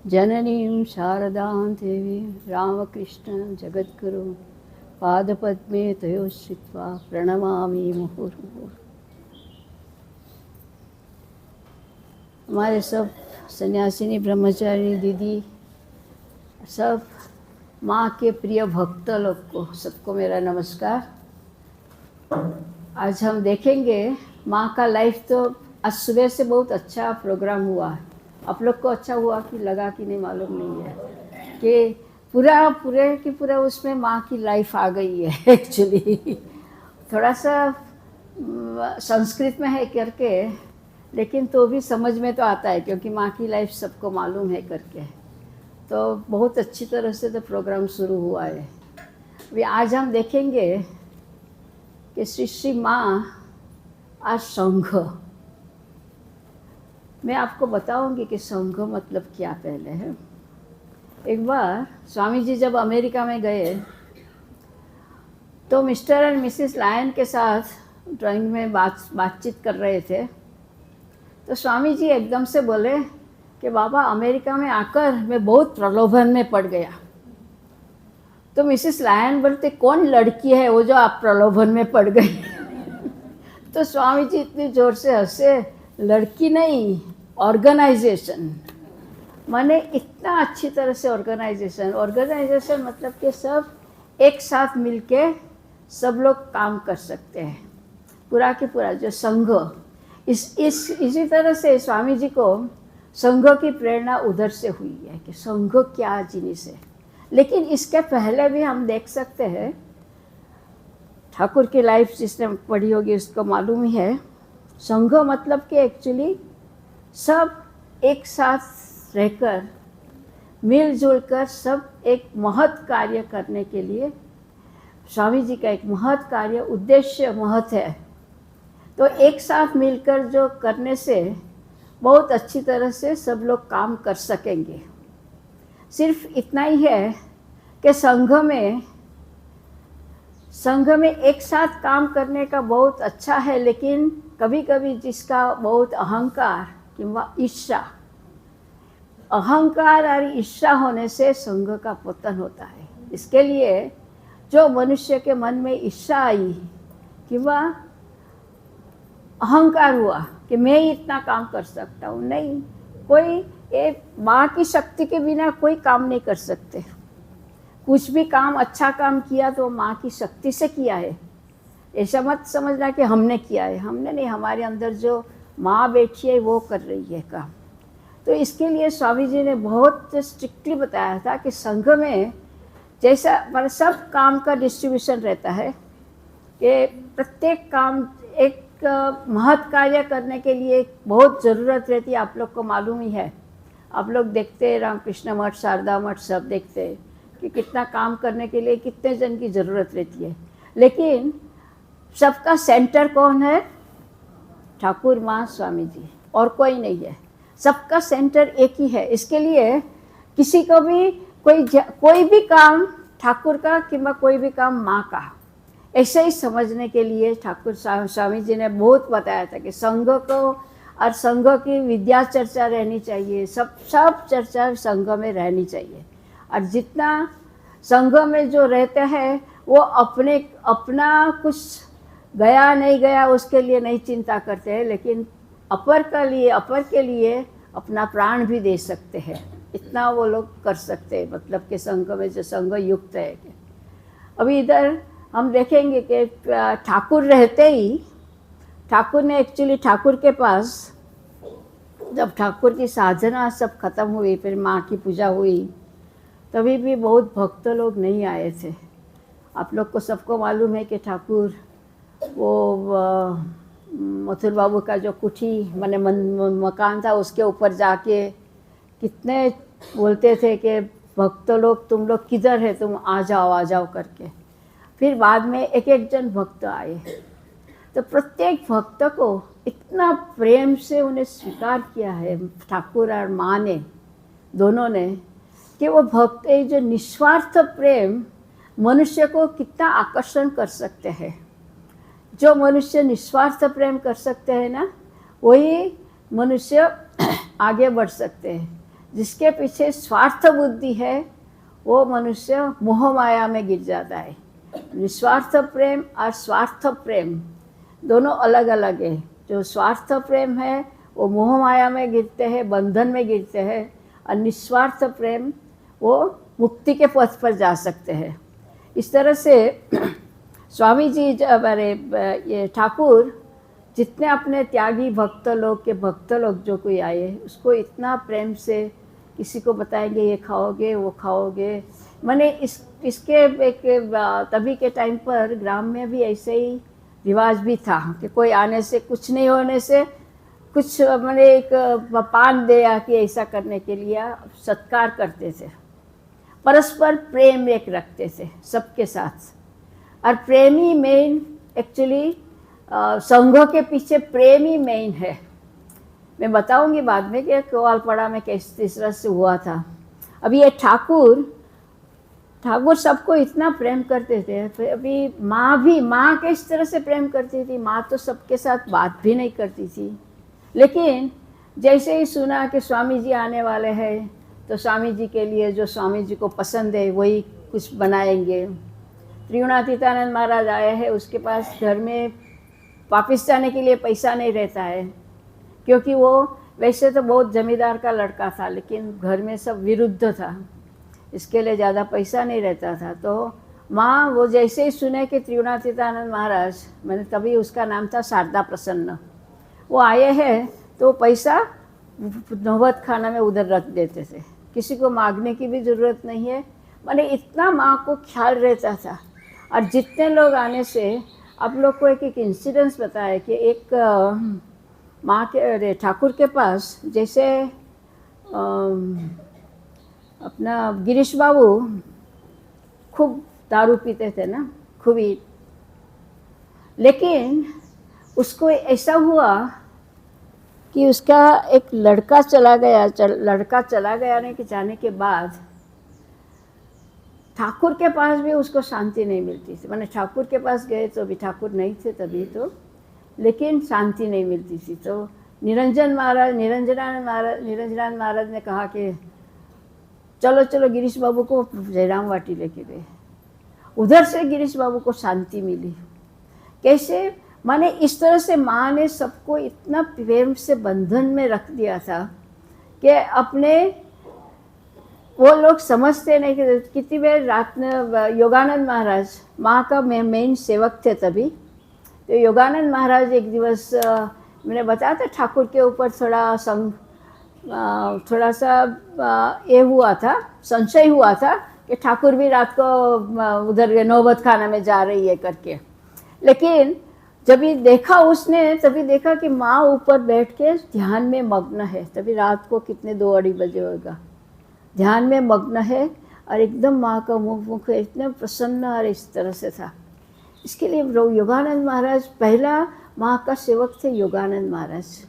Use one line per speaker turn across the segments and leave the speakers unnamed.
जननीं शारदां देवीं रामकृष्ण जगद्गुरु पादपद्मे तयोः श्रित्वा प्रणमामि मुहुर्मुहुः। हमारे सब सन्यासिनी ब्रह्मचारिणी दीदी, सब माँ के प्रिय भक्त लोग को सबको मेरा नमस्कार। आज हम देखेंगे माँ का लाइफ। तो आज सुबह से बहुत अच्छा प्रोग्राम हुआ है। आप लोग को अच्छा हुआ कि लगा कि नहीं मालूम नहीं है कि पूरा उसमें माँ की लाइफ आ गई है। एक्चुअली थोड़ा सा संस्कृत में है करके, लेकिन तो भी समझ में तो आता है क्योंकि माँ की लाइफ सबको मालूम है करके। तो बहुत अच्छी तरह से तो प्रोग्राम शुरू हुआ है। अभी आज हम देखेंगे कि श्री माँ आज संघ। मैं आपको बताऊंगी कि संघ मतलब क्या पहले है। एक बार स्वामी जी जब अमेरिका में गए तो मिस्टर एंड मिसेस लायन के साथ ड्राइंग में बातचीत कर रहे थे। तो स्वामी जी एकदम से बोले कि बाबा, अमेरिका में आकर मैं बहुत प्रलोभन में पड़ गया। तो मिसेस लायन बोलते, कौन लड़की है वो जो आप प्रलोभन में पड़ गई? तो स्वामी जी इतनी जोर से हंसे, लड़की नहीं, ऑर्गेनाइजेशन। माने इतना अच्छी तरह से ऑर्गेनाइजेशन मतलब कि सब एक साथ मिलके सब लोग काम कर सकते हैं। पूरा के पूरा जो संघ, इसी तरह से स्वामी जी को संघ की प्रेरणा उधर से हुई है कि संघ क्या जिनिस है। लेकिन इसके पहले भी हम देख सकते हैं, ठाकुर की लाइफ जिसने पढ़ी होगी उसको मालूम ही है। संघ मतलब कि एक्चुअली सब एक साथ रहकर मिलजुल कर सब एक महत् कार्य करने के लिए स्वामी जी का एक महत् कार्य उद्देश्य महत् है। तो एक साथ मिलकर जो करने से बहुत अच्छी तरह से सब लोग काम कर सकेंगे। सिर्फ इतना ही है कि संघ में एक साथ काम करने का बहुत अच्छा है, लेकिन कभी कभी जिसका बहुत अहंकार किंवा ईर्ष्या, अहंकार और ईर्ष्या होने से संघ का पतन होता है। इसके लिए जो मनुष्य के मन में ईर्ष्या आई किंवा अहंकार हुआ कि मैं इतना काम कर सकता हूँ, नहीं, कोई एक माँ की शक्ति के बिना कोई काम नहीं कर सकते। कुछ भी काम अच्छा काम किया तो माँ की शक्ति से किया है। ऐसा मत समझना कि हमने किया है, हमने नहीं, हमारे अंदर जो माँ बैठी है वो कर रही है काम। तो इसके लिए स्वामी जी ने बहुत स्ट्रिक्टली बताया था कि संघ में जैसा पर सब काम का डिस्ट्रीब्यूशन रहता है कि प्रत्येक काम एक महत् कार्य करने के लिए बहुत ज़रूरत रहती है। आप लोग को मालूम ही है, आप लोग देखते हैं रामकृष्ण मठ, शारदा मठ, सब देखते हैं कि कितना काम करने के लिए कितने जन की ज़रूरत रहती है। लेकिन सबका सेंटर कौन है? ठाकुर माँ स्वामी जी, और कोई नहीं है। सबका सेंटर एक ही है। इसके लिए किसी को भी कोई भी काम ठाकुर का किंवा कोई भी काम माँ का, ऐसे ही समझने के लिए ठाकुर स्वामी जी ने बहुत बताया था कि संघ को और संघ की विद्या चर्चा रहनी चाहिए। सब चर्चा संघ में रहनी चाहिए। और जितना संघ में जो रहते हैं वो अपना कुछ गया नहीं गया उसके लिए नहीं चिंता करते हैं, लेकिन अपर के लिए अपना प्राण भी दे सकते हैं। इतना वो लोग कर सकते हैं, मतलब कि संघ में जो संघ युक्त है। अभी इधर हम देखेंगे कि ठाकुर रहते ही, ठाकुर ने एक्चुअली ठाकुर के पास जब ठाकुर की साधना सब खत्म हुई, फिर माँ की पूजा हुई, तभी भी बहुत भक्त लोग नहीं आए थे। आप लोग को सबको मालूम है कि ठाकुर वो मथुर बाबू का जो कुठी माने मकान था उसके ऊपर जाके कितने बोलते थे कि भक्त लोग, तुम लोग किधर है, तुम आ जाओ करके। फिर बाद में एक एक जन भक्त आए। तो प्रत्येक भक्त को इतना प्रेम से उन्हें स्वीकार किया है ठाकुर और माँ ने, दोनों ने, कि वो भक्त जो निस्वार्थ प्रेम मनुष्य को कितना आकर्षण कर सकते हैं। जो मनुष्य निस्वार्थ प्रेम कर सकते हैं ना, वही मनुष्य आगे बढ़ सकते हैं। जिसके पीछे स्वार्थ बुद्धि है वो मनुष्य मोह माया में गिर जाता है। निस्वार्थ प्रेम और स्वार्थ प्रेम दोनों अलग अलग है। जो स्वार्थ प्रेम है वो मोह माया में गिरते हैं, बंधन में गिरते हैं, और निस्वार्थ प्रेम वो मुक्ति के पथ पर जा सकते हैं। इस तरह से स्वामी जी हमारे ये ठाकुर जितने अपने त्यागी भक्त लोग जो कोई आए उसको इतना प्रेम से किसी को बताएंगे ये खाओगे वो खाओगे। मैंने इसके एक तभी के टाइम पर ग्राम में भी ऐसे ही रिवाज भी था कि कोई आने से कुछ नहीं होने से कुछ मैंने एक पान दिया कि ऐसा करने के लिए सत्कार करते थे। परस्पर प्रेम एक रखते थे सबके साथ। और प्रेम ही मेन एक्चुअली संघों के पीछे प्रेम ही मेन है। मैं बताऊंगी बाद में कि कोवालपाड़ा में किस तरह से हुआ था। अभी ये ठाकुर सबको इतना प्रेम करते थे। अभी माँ किस तरह से प्रेम करती थी। माँ तो सबके साथ बात भी नहीं करती थी, लेकिन जैसे ही सुना कि स्वामी जी आने वाले हैं तो स्वामी जी के लिए जो स्वामी जी को पसंद है वही कुछ बनाएंगे। त्रिगुणातीतानंद महाराज आए हैं, उसके पास घर में वापस जाने के लिए पैसा नहीं रहता है, क्योंकि वो वैसे तो बहुत जमींदार का लड़का था, लेकिन घर में सब विरुद्ध था, इसके लिए ज़्यादा पैसा नहीं रहता था। तो माँ वो जैसे ही सुने कि त्रिगुणातीतानंद महाराज, मैंने तभी उसका नाम था शारदा प्रसन्न, वो आए हैं तो पैसा नौबत खाना में उधर रख देते थे। किसी को मांगने की भी ज़रूरत नहीं है। मैंने इतना माँ को ख्याल रहता था। और जितने लोग आने से आप लोग को एक इंसिडेंस बताया कि एक माँ के ठाकुर के पास जैसे अपना गिरीश बाबू खूब दारू पीते थे ना, खूब ही, लेकिन उसको ऐसा हुआ कि उसका एक लड़का चला गया नहीं कि जाने के बाद ठाकुर के पास भी उसको शांति नहीं मिलती थी। मैंने ठाकुर के पास गए तो अभी ठाकुर नहीं थे तभी तो, लेकिन शांति नहीं मिलती थी। तो निरंजनानंद महाराज ने कहा कि चलो गिरीश बाबू को जयराम वाटी लेके गए। उधर से गिरीश बाबू को शांति मिली। कैसे? माने इस तरह से माँ ने सबको इतना प्रेम से बंधन में रख दिया था कि अपने वो लोग समझते नहीं कि कितनी बार रात में योगानंद महाराज माँ का मेन सेवक थे तभी। तो योगानंद महाराज एक दिवस मैंने बताया था ठाकुर के ऊपर थोड़ा सा ये हुआ था, संशय हुआ था कि ठाकुर भी रात को उधर नौबत खाना में जा रही है करके। लेकिन जब ये देखा उसने, तभी देखा कि माँ ऊपर बैठ के ध्यान में मग्न है। तभी रात को कितने 2-2:30 बजे होगा, ध्यान में मग्न है और एकदम माँ का मुख इतने प्रसन्न और इस तरह से था। इसके लिए योगानंद महाराज पहला माँ का सेवक थे योगानंद महाराज।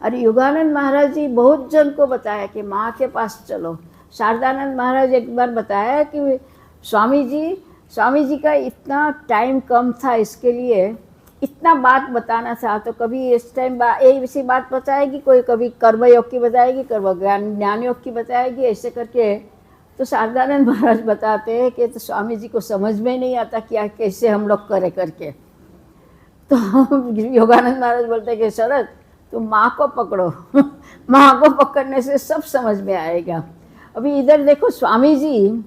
और योगानंद महाराज जी बहुत जन को बताया कि माँ के पास चलो। शारदानंद महाराज एक बार बताया कि स्वामी जी का इतना टाइम कम था, इसके लिए इतना बात बताना था। तो कभी इस टाइम ऐसी बात बताएगी, कोई कभी कर्मयोग की बताएगी, ज्ञान योग की बताएगी, ऐसे करके। तो शारदानंद महाराज बताते हैं कि तो स्वामी जी को समझ में नहीं आता क्या कैसे हम लोग करे करके। तो योगानंद महाराज बोलते हैं कि शरद तुम माँ को पकड़ो माँ को पकड़ने से सब समझ में आएगा। अभी इधर देखो, स्वामी जी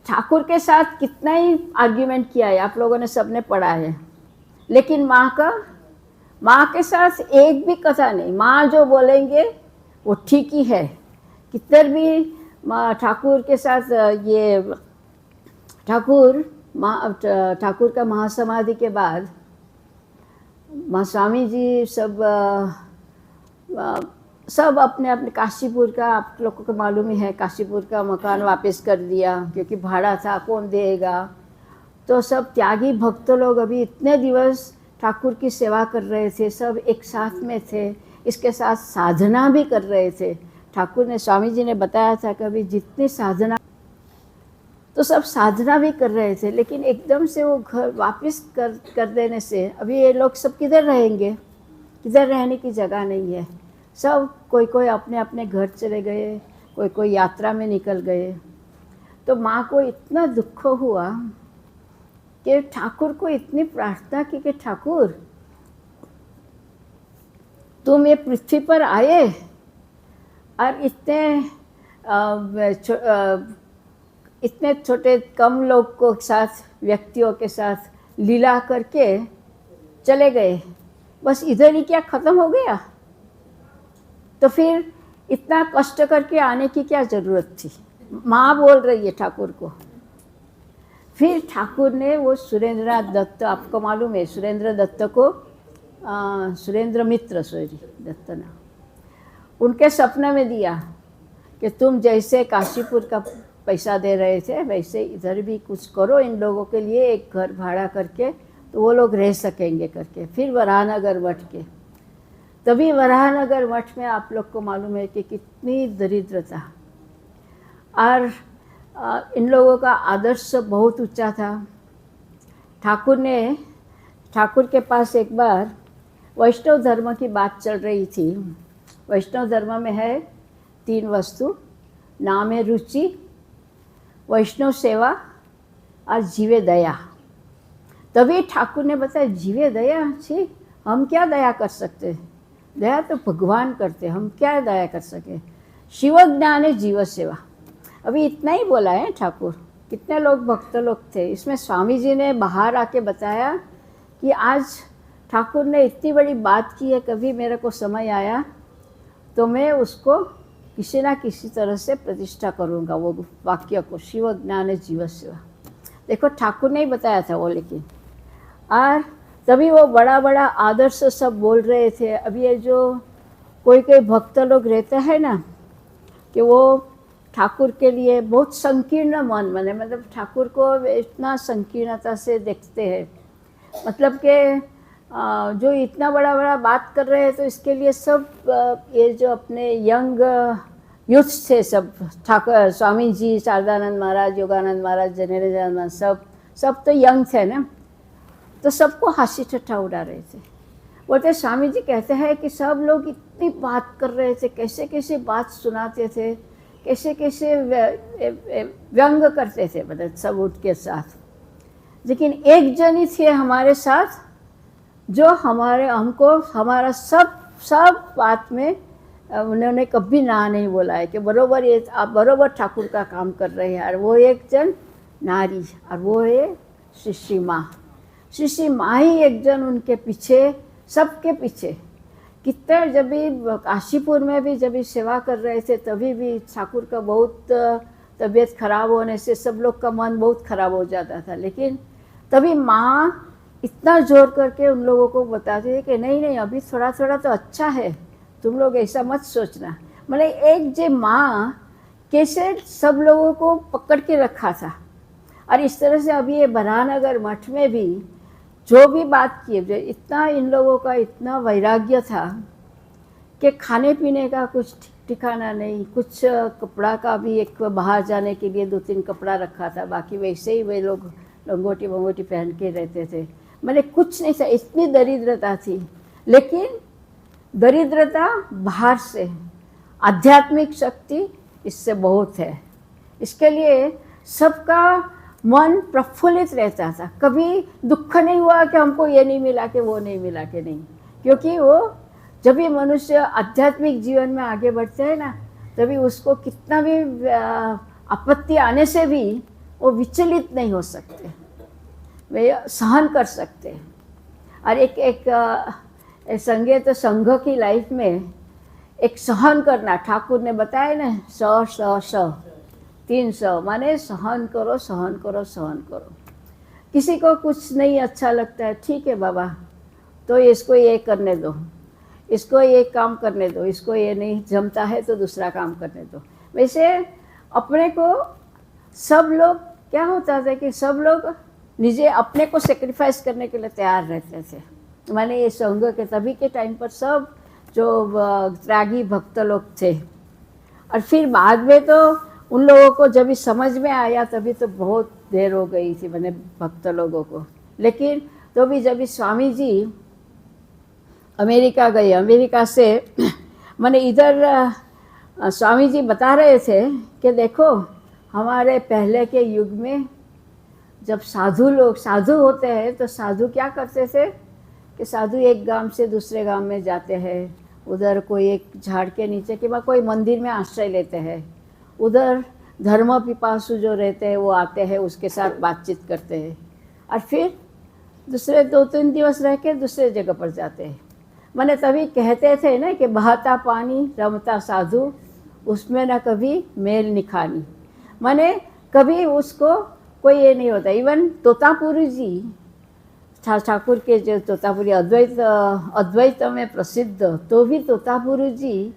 ठाकुर के साथ कितना ही आर्ग्यूमेंट किया है, आप लोगों ने सबने पढ़ा है, लेकिन माँ के साथ एक भी कथा नहीं। माँ जो बोलेंगे वो ठीक ही है। किधर भी ठाकुर के साथ ये ठाकुर का महासमाधि के बाद माँ स्वामी जी सब अपने अपने काशीपुर का, आप लोगों को मालूम ही है, काशीपुर का मकान वापस कर दिया क्योंकि भाड़ा था, कौन देगा। तो सब त्यागी भक्त लोग अभी इतने दिवस ठाकुर की सेवा कर रहे थे, सब एक साथ में थे, इसके साथ साधना भी कर रहे थे। ठाकुर ने, स्वामी जी ने बताया था कि अभी जितनी साधना, तो सब साधना भी कर रहे थे, लेकिन एकदम से वो घर वापस कर देने से अभी ये लोग सब किधर रहेंगे? किधर रहने की जगह नहीं है। सब कोई कोई अपने अपने घर चले गए, कोई कोई यात्रा में निकल गए। तो माँ को इतना दुख हुआ कि ठाकुर को इतनी प्रार्थना की कि ठाकुर तुम ये पृथ्वी पर आए और इतने छोटे कम लोग को साथ, व्यक्तियों के साथ लीला करके चले गए, बस इधर ही क्या ख़त्म हो गया? तो फिर इतना कष्ट करके आने की क्या ज़रूरत थी? माँ बोल रही है ठाकुर को। फिर ठाकुर ने वो सुरेंद्रनाथ दत्त, आपको मालूम है सुरेंद्र दत्त को, सुरेंद्र मित्र दत्त ना, उनके सपने में दिया कि तुम जैसे काशीपुर का पैसा दे रहे थे वैसे इधर भी कुछ करो इन लोगों के लिए, एक घर भाड़ा करके तो वो लोग रह सकेंगे करके। फिर वराहनगर मठ के, तभी वराहनगर मठ में आप लोग को मालूम है कि कितनी दरिद्रता, और इन लोगों का आदर्श बहुत ऊंचा था। ठाकुर के पास एक बार वैष्णव धर्म की बात चल रही थी। वैष्णव धर्म में है 3 वस्तु, नाम है रुचि, वैष्णव सेवा और जीवे दया। तभी ठाकुर ने बताया जीवे दया, छी हम क्या दया कर सकते, दया तो भगवान करते, हम क्या दया कर सके। शिव ज्ञान है जीव सेवा, अभी इतना ही बोला है ठाकुर। कितने लोग भक्त लोग थे इसमें। स्वामी जी ने बाहर आके बताया कि आज ठाकुर ने इतनी बड़ी बात की है, कभी मेरे को समय आया तो मैं उसको किसी ना किसी तरह से प्रतिष्ठा करूँगा, वो वाक्य को, शिव ज्ञान जीव सेवा। देखो ठाकुर ने ही बताया था वो, लेकिन और तभी वो बड़ा बड़ा आदर्श सब बोल रहे थे। अभी ये जो कोई कोई भक्त लोग रहते हैं ना कि वो ठाकुर के लिए बहुत संकीर्ण मन बने, मतलब ठाकुर को इतना संकीर्णता से देखते हैं, मतलब कि जो इतना बड़ा बड़ा बात कर रहे हैं तो इसके लिए सब ये जो अपने यंग यूथ थे सब, ठाकुर स्वामी जी, शारदानंद महाराज, योगानंद महाराज, जनेरानंद महाराज, सब तो यंग थे ना, तो सबको हंसी ठट्ठा उड़ा रहे थे। बोलते स्वामी जी कहते हैं कि सब लोग इतनी बात कर रहे थे, कैसे कैसे बात सुनाते थे, कैसे कैसे व्यंग करते थे, मतलब सब उठ के साथ। लेकिन एक जनी थी हमारे साथ जो हमको हमारा सब बात में उन्होंने कभी ना नहीं बोला है कि बरोबर ये आप बरोबर ठाकुर का काम कर रहे हैं। और वो एक जन नारी, और वो है श्री माँ। श्री माँ ही एक जन उनके पीछे, सबके पीछे कितने, जब भी काशीपुर में भी जब भी सेवा कर रहे थे तभी भी ठाकुर का बहुत तबीयत खराब होने से सब लोग का मन बहुत खराब हो जाता था। लेकिन तभी माँ इतना जोर करके उन लोगों को बताते थे कि नहीं नहीं अभी थोड़ा थोड़ा तो अच्छा है, तुम लोग ऐसा मत सोचना। मतलब एक जे माँ कैसे सब लोगों को पकड़ के रखा था। और इस तरह से अभी ये वराहनगर मठ में भी जो भी बात की, इतना इन लोगों का इतना वैराग्य था कि खाने पीने का कुछ ठिकाना नहीं, कुछ कपड़ा का भी एक बाहर जाने के लिए 2-3 कपड़ा रखा था, बाकी वैसे ही वे लोग लंगोटी वंगोटी पहन के रहते थे। मतलब कुछ नहीं था, इतनी दरिद्रता थी। लेकिन दरिद्रता बाहर से, आध्यात्मिक शक्ति इससे बहुत है। इसके लिए सबका मन प्रफुल्लित रहता था, कभी दुख नहीं हुआ कि हमको ये नहीं मिला कि वो नहीं मिला कि नहीं। क्योंकि वो जब भी मनुष्य आध्यात्मिक जीवन में आगे बढ़ते हैं ना, तभी उसको कितना भी आपत्ति आने से भी वो विचलित नहीं हो सकते, वे सहन कर सकते हैं। और एक संगीत संघ की लाइफ में एक सहन करना, ठाकुर ने बताया ना, 300 माने सहन करो सहन करो सहन करो। किसी को कुछ नहीं अच्छा लगता है, ठीक है बाबा, तो इसको ये करने दो, इसको ये काम करने दो, इसको ये नहीं जमता है तो दूसरा काम करने दो। वैसे अपने को सब लोग, क्या होता था कि सब लोग निजे अपने को सेक्रीफाइस करने के लिए तैयार रहते थे। माने ये संघ के तभी के टाइम पर सब जो त्यागी भक्त लोग थे। और फिर बाद में तो उन लोगों को जब भी समझ में आया तभी तो बहुत देर हो गई थी, मैंने भक्त लोगों को। लेकिन तो भी जब भी स्वामी जी अमेरिका गए, अमेरिका से मैंने इधर स्वामी जी बता रहे थे कि देखो हमारे पहले के युग में जब साधु होते हैं तो साधु क्या करते थे कि साधु एक गांव से दूसरे गांव में जाते हैं, उधर कोई एक झाड़ के नीचे कि कोई मंदिर में आश्रय लेते हैं, उधर धर्म पिपासु जो रहते हैं वो आते हैं, उसके साथ बातचीत करते हैं और फिर दूसरे 2-3 दिवस रह के दूसरे जगह पर जाते हैं। मैंने तभी कहते थे ना कि बहता पानी रमता साधु, उसमें ना कभी मेल निखानी। मैंने कभी उसको कोई ये नहीं होता। इवन तोतापुरी जी ठाकुर के जो तोतापुरी अद्वैत में प्रसिद्ध, तो भी तोतापुरी जी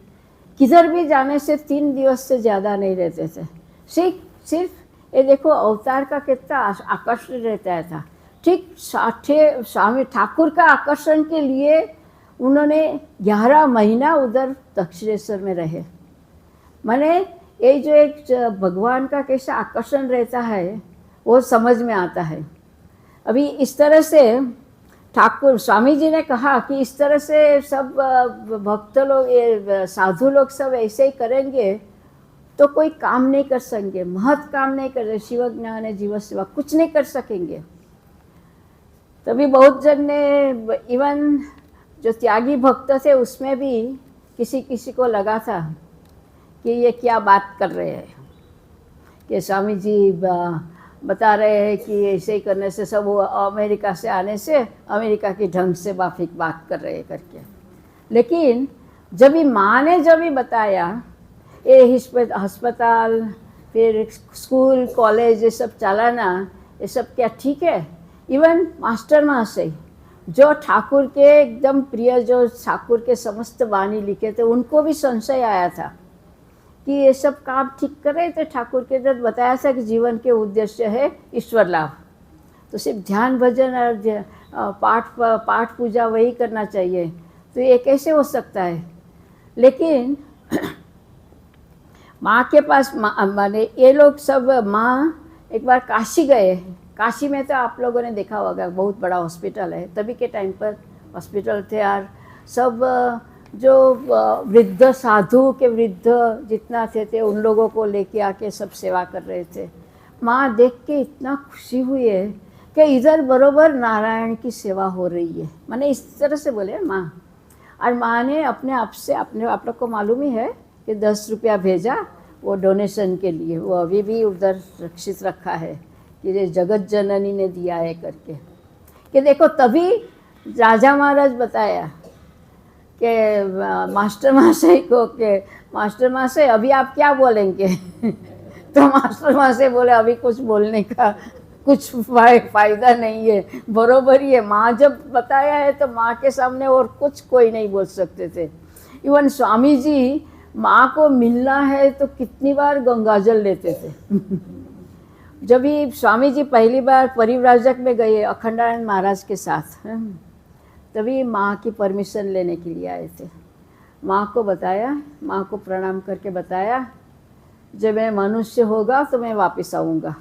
किधर भी जाने से 3 दिवस से ज़्यादा नहीं रहते थे। सिर्फ ये देखो अवतार का कितना आकर्षण रहता था। ठीक स्वामी ठाकुर का आकर्षण के लिए उन्होंने 11 महीना उधर दक्षिणेश्वर में रहे। मैंने ये जो एक भगवान का कैसा आकर्षण रहता है वो समझ में आता है। अभी इस तरह से ठाकुर स्वामी जी ने कहा कि इस तरह से सब भक्त लोग, ये साधु लोग सब ऐसे ही करेंगे तो कोई काम नहीं कर सकेंगे, महत् काम नहीं कर, शिव ज्ञान जीव सेवा कुछ नहीं कर सकेंगे। तभी बहुत जन ने, इवन जो त्यागी भक्त थे उसमें भी किसी को लगा था कि ये क्या बात कर रहे हैं, कि स्वामी जी बता रहे हैं कि ऐसे ही करने से सब वो अमेरिका से आने से अमेरिका की ढंग से माफिक बात कर रहे हैं करके। लेकिन जब ही माँ ने जब ही बताया ये अस्पताल फिर स्कूल कॉलेज ये सब चलाना, ये सब क्या ठीक है। इवन मास्टर महाशय जो ठाकुर के एकदम प्रिय, जो ठाकुर के समस्त वाणी लिखे थे, उनको भी संशय आया था कि ये सब काम ठीक कर रहे थे। ठाकुर के जब बताया था कि जीवन के उद्देश्य है ईश्वर लाभ, तो सिर्फ ध्यान भजन और पाठ पूजा वही करना चाहिए, तो ये कैसे हो सकता है। लेकिन माँ के पास माने ये लोग सब, माँ एक बार काशी गए। काशी में तो आप लोगों ने देखा होगा बहुत बड़ा हॉस्पिटल है, तभी के टाइम पर हॉस्पिटल थे और सब जो वृद्ध साधु के वृद्ध जितना थे उन लोगों को लेके आके सब सेवा कर रहे थे। माँ देख के इतना खुशी हुई है कि इधर बरोबर नारायण की सेवा हो रही है। मैंने इस तरह से बोले माँ, और माँ ने अपने आप लोग को मालूम ही है कि 10 रुपया भेजा वो डोनेशन के लिए, वो अभी भी उधर सुरक्षित रखा है कि ये जगत जननी ने दिया है करके। कि देखो तभी राजा महाराज बताया कि मास्टर महाशय को कि मास्टर महाशय अभी आप क्या बोलेंगे तो मास्टर महाशय बोले अभी कुछ बोलने का कुछ फ़ायदा नहीं है, बरोबर ही है। माँ जब बताया है तो माँ के सामने और कुछ कोई नहीं बोल सकते थे। इवन स्वामी जी माँ को मिलना है तो कितनी बार गंगाजल लेते थे जब भी स्वामी जी पहली बार परिव्राजक में गए अखंडानंद महाराज के साथ, तभी माँ की परमिशन लेने के लिए आए थे। माँ को बताया, माँ को प्रणाम करके बताया जब मैं मनुष्य होगा तो मैं वापस आऊँगा।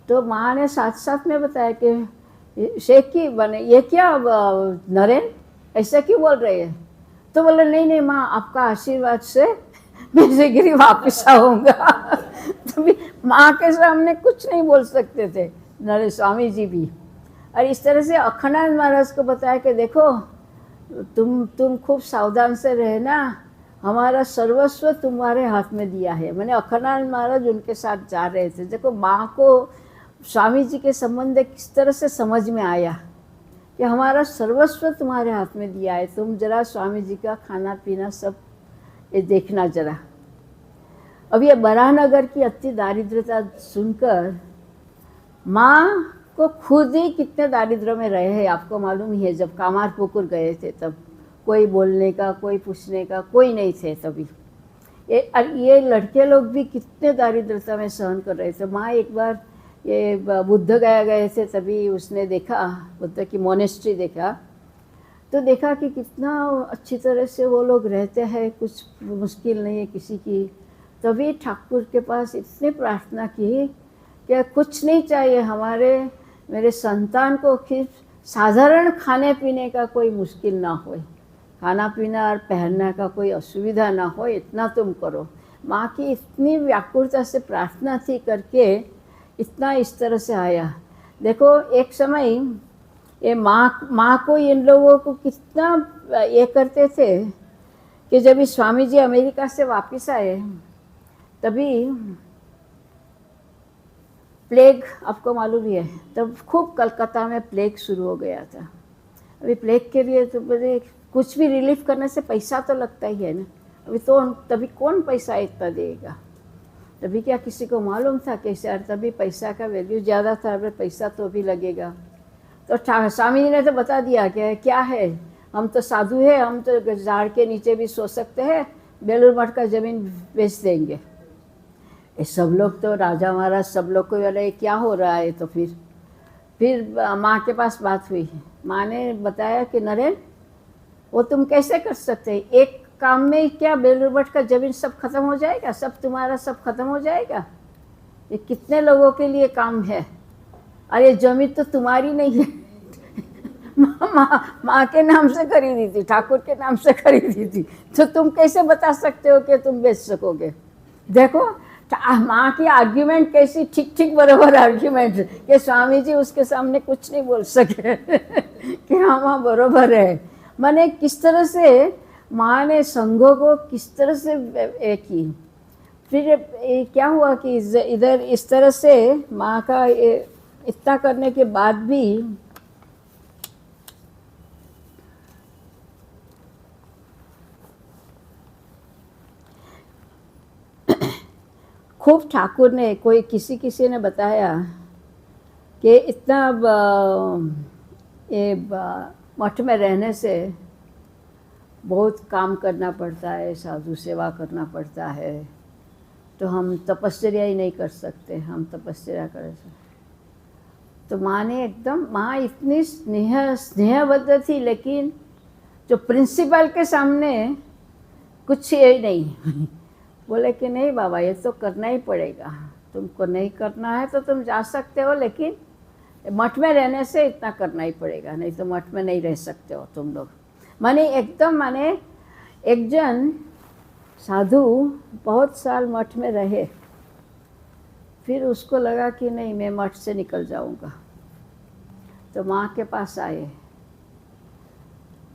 तो माँ ने साथ साथ में बताया कि शेख की बने ये क्या नरेन ऐसा क्यों बोल रहे हैं। तो बोले नहीं माँ आपका आशीर्वाद से मैं शीघ्र वापस आऊँगा तभी माँ के सामने कुछ नहीं बोल सकते थे नरेन स्वामी जी भी। और इस तरह से अखंडानंद महाराज को बताया कि देखो तुम खूब सावधान से रहना, हमारा सर्वस्व तुम्हारे हाथ में दिया है। मैंने अखंडानंद महाराज उनके साथ जा रहे थे। देखो माँ को स्वामी जी के संबंध किस तरह से समझ में आया कि हमारा सर्वस्व तुम्हारे हाथ में दिया है, तुम जरा स्वामी जी का खाना पीना सब ये देखना जरा। अब ये बराहनगर की अति दारिद्रता सुनकर माँ को खुद ही कितने दारिद्र में रहे हैं आपको मालूम ही है। जब कामारपुकुर गए थे तब कोई बोलने का कोई पूछने का कोई नहीं थे। तभी ये लड़के लोग भी कितने दारिद्रता में सहन कर रहे थे। माँ एक बार ये बुद्ध गया गए थे, तभी उसने देखा बुद्ध की मोनेस्ट्री देखा, तो देखा कि कितना अच्छी तरह से वो लोग रहते हैं, कुछ मुश्किल नहीं है किसी की। तभी ठाकुर के पास इतनी प्रार्थना की कि कुछ नहीं चाहिए, मेरे संतान को सिर्फ साधारण खाने पीने का कोई मुश्किल ना हो। खाना पीना और पहनने का कोई असुविधा ना हो, इतना तुम करो। माँ की इतनी व्याकुलता से प्रार्थना थी करके इतना इस तरह से आया। देखो एक समय ये माँ को इन लोगों को कितना ये करते थे कि जब स्वामी जी अमेरिका से वापस आए तभी प्लेग, आपको मालूम ही है, तब खूब कलकत्ता में प्लेग शुरू हो गया था। अभी प्लेग के लिए तो बड़े कुछ भी रिलीफ करने से पैसा तो लगता ही है ना। अभी तो तभी कौन पैसा इतना देगा, तभी क्या किसी को मालूम था कैसे, और तभी पैसा का वैल्यू ज़्यादा था, अभी पैसा तो भी लगेगा। तो स्वामी जी ने तो बता दिया कि क्या है, हम तो साधु है, हम तो झाड़ के नीचे भी सो सकते हैं, बेलूर मठ का ज़मीन बेच देंगे। ये सब लोग तो राजा महाराज सब लोग को बोले क्या हो रहा है। तो फिर माँ के पास बात हुई। माँ ने बताया कि नरेन, वो तुम कैसे कर सकते हैं, एक काम में क्या बेलूर मठ का ज़मीन सब खत्म हो जाएगा, सब तुम्हारा सब खत्म हो जाएगा। ये कितने लोगों के लिए काम है, और ये ज़मीन तो तुम्हारी नहीं है। माँ के नाम से खरीदी थी, ठाकुर के नाम से खरीदी थी, तो तुम कैसे बता सकते हो कि तुम बेच सकोगे। देखो माँ की आर्ग्यूमेंट कैसी ठीक ठीक बराबर आर्ग्यूमेंट कि स्वामी जी उसके सामने कुछ नहीं बोल सके कि हाँ माँ बराबर है। मैंने किस तरह से माँ ने संघों को किस तरह से की। फिर क्या हुआ कि इधर इस तरह से माँ का इतना करने के बाद भी खूब ठाकुर ने किसी ने बताया कि इतना ये मठ में रहने से बहुत काम करना पड़ता है, साधु सेवा करना पड़ता है, तो हम तपस्या ही नहीं कर सकते, हम तपस्या कर सकते। तो माँ ने एकदम, माँ इतनी स्नेहबद्ध थी, लेकिन जो प्रिंसिपल के सामने कुछ ये नहीं बोले कि नहीं बाबा ये तो करना ही पड़ेगा, तुमको नहीं करना है तो तुम जा सकते हो, लेकिन मठ में रहने से इतना करना ही पड़ेगा, नहीं तो मठ में नहीं रह सकते हो तुम लोग। माने एक जन साधु बहुत साल मठ में रहे, फिर उसको लगा कि नहीं मैं मठ से निकल जाऊंगा, तो माँ के पास आए।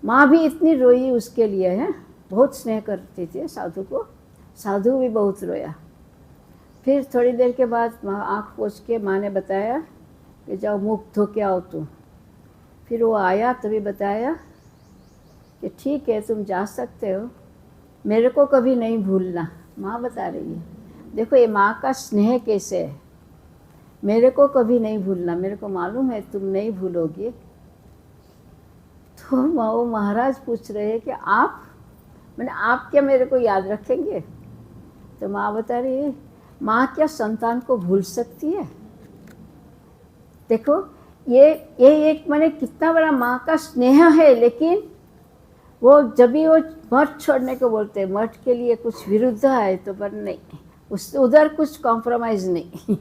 माँ भी इतनी रोई उसके लिए है, बहुत स्नेह करती थी साधु को, साधु भी बहुत रोया। फिर थोड़ी देर के बाद आँख पोंछ के माँ ने बताया कि जाओ मुँह धो के आओ तुम। फिर वो आया तभी बताया कि ठीक है तुम जा सकते हो, मेरे को कभी नहीं भूलना। माँ बता रही है, देखो ये माँ का स्नेह कैसे है, मेरे को कभी नहीं भूलना, मेरे को मालूम है तुम नहीं भूलोगे। तो वो महाराज पूछ रहे हैं कि आप क्या मेरे को याद रखेंगे। तो माँ बता रही है, माँ क्या संतान को भूल सकती है। देखो ये एक मैंने कितना बड़ा माँ का स्नेह है, लेकिन वो जब भी वो मठ छोड़ने को बोलते हैं, मठ के लिए कुछ विरुद्ध है तो पर नहीं, उस उधर कुछ कॉम्प्रोमाइज़ नहीं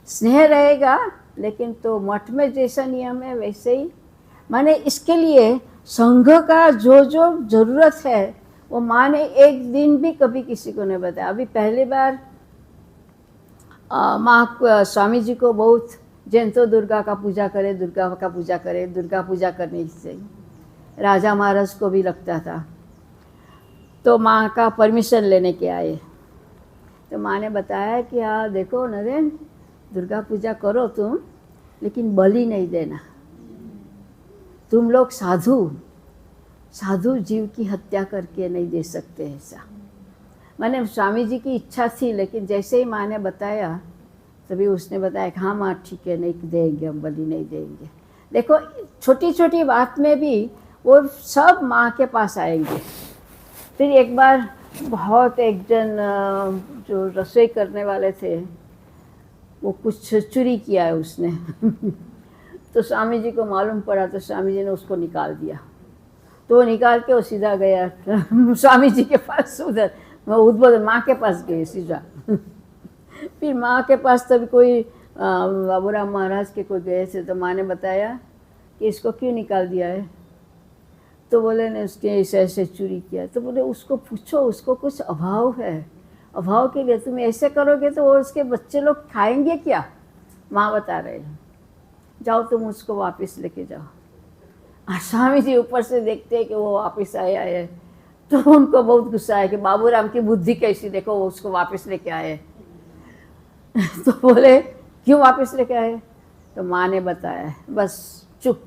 स्नेह रहेगा, लेकिन तो मठ में जैसा नियम है वैसे ही। माने इसके लिए संघ का जो जो ज़रूरत है वो माँ ने एक दिन भी कभी किसी को नहीं बताया। अभी पहली बार माँ स्वामी जी को बहुत जयंतो दुर्गा का पूजा करे, दुर्गा का पूजा करे, दुर्गा पूजा करने से राजा महाराज को भी लगता था। तो माँ का परमिशन लेने के आए, तो माँ ने बताया कि हाँ देखो नरेन, दुर्गा पूजा करो तुम, लेकिन बलि नहीं देना। तुम लोग साधु जीव की हत्या करके नहीं दे सकते ऐसा। मैंने स्वामी जी की इच्छा थी, लेकिन जैसे ही माँ ने बताया तभी उसने बताया कि हाँ माँ ठीक है, नहीं देंगे, हम बलि नहीं देंगे। देखो छोटी छोटी बात में भी वो सब माँ के पास आएंगे। फिर एक बार बहुत एक जन जो रसोई करने वाले थे वो कुछ चोरी किया है उसने तो स्वामी जी को मालूम पड़ा, तो स्वामी जी ने उसको निकाल दिया। तो वो निकाल के वो सीधा गया स्वामी जी के पास, उधर उद्बोधन माँ के पास गए सीधा फिर माँ के पास तभी कोई बाबूराम महाराज के कोई गए थे, तो माँ ने बताया कि इसको क्यों निकाल दिया है। तो बोले ने उसके ऐसे ऐसे चोरी किया। तो बोले उसको पूछो, उसको कुछ अभाव है, अभाव के लिए तुम ऐसे करोगे तो वो उसके बच्चे लोग खाएंगे क्या? माँ बता रहे हैं, जाओ तुम उसको वापस लेके जाओ। और स्वामी जी ऊपर से देखते हैं कि वो वापस आया है, तो उनको बहुत गुस्सा है कि बाबूराम की बुद्धि कैसी, देखो वो उसको वापस लेके आए। तो बोले क्यों वापस लेके आए? तो माँ ने बताया। बस चुप,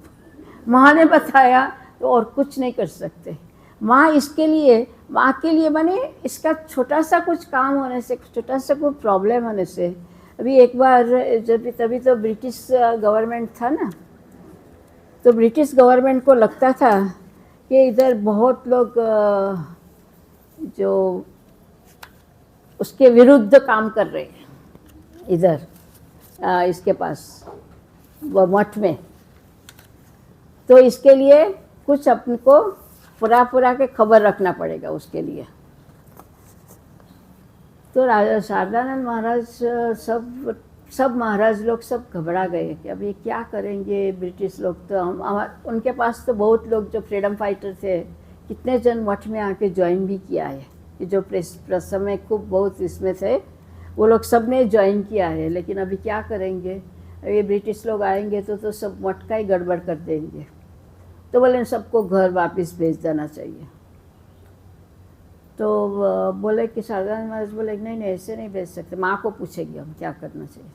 माँ ने बताया तो और कुछ नहीं कर सकते। माँ इसके लिए, माँ के लिए बने, इसका छोटा सा कुछ काम होने से, छोटा सा कोई प्रॉब्लम होने से। अभी एक बार जब तभी तो ब्रिटिश गवर्नमेंट था ना, तो ब्रिटिश गवर्नमेंट को लगता था कि इधर बहुत लोग जो उसके विरुद्ध काम कर रहे हैं इधर इसके पास मठ में, तो इसके लिए कुछ अपने को पूरा के खबर रखना पड़ेगा उसके लिए। तो राजा शारदानंद महाराज सब महाराज लोग सब घबरा गए कि अब ये क्या करेंगे ब्रिटिश लोग। तो उनके पास तो बहुत लोग जो फ्रीडम फाइटर थे, कितने जन मठ में आके ज्वाइन भी किया है, कि जो प्रेस समय खूब बहुत इसमें थे, वो लोग सब ने ज्वाइन किया है। लेकिन अभी क्या करेंगे, ये ब्रिटिश लोग आएंगे तो सब मठ का ही गड़बड़ कर देंगे। तो बोले सबको घर वापस भेज देना चाहिए। तो बोले कि शारदानंद महाराज बोले नहीं नहीं ऐसे नहीं भेज सकते, माँ को पूछेगी हम क्या करना चाहिए।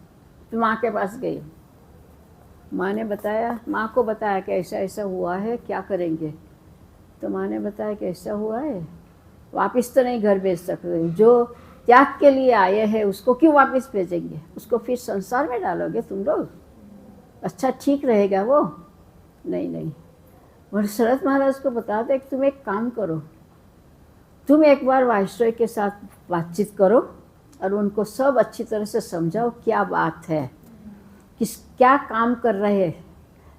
तो माँ के पास गई, माँ ने बताया, माँ को बताया कि ऐसा ऐसा हुआ है, क्या करेंगे। तो माँ ने बताया कि ऐसा हुआ है, वापस तो नहीं घर भेज सकते, जो त्याग के लिए आए हैं उसको क्यों वापस भेजेंगे, उसको फिर संसार में डालोगे तुम लोग, अच्छा ठीक रहेगा वो? नहीं नहीं। और शरद महाराज को बताते कि तुम एक काम करो, तुम एक बार वाइसरॉय के साथ बातचीत करो और उनको सब अच्छी तरह से समझाओ क्या बात है, क्या काम कर रहे हैं,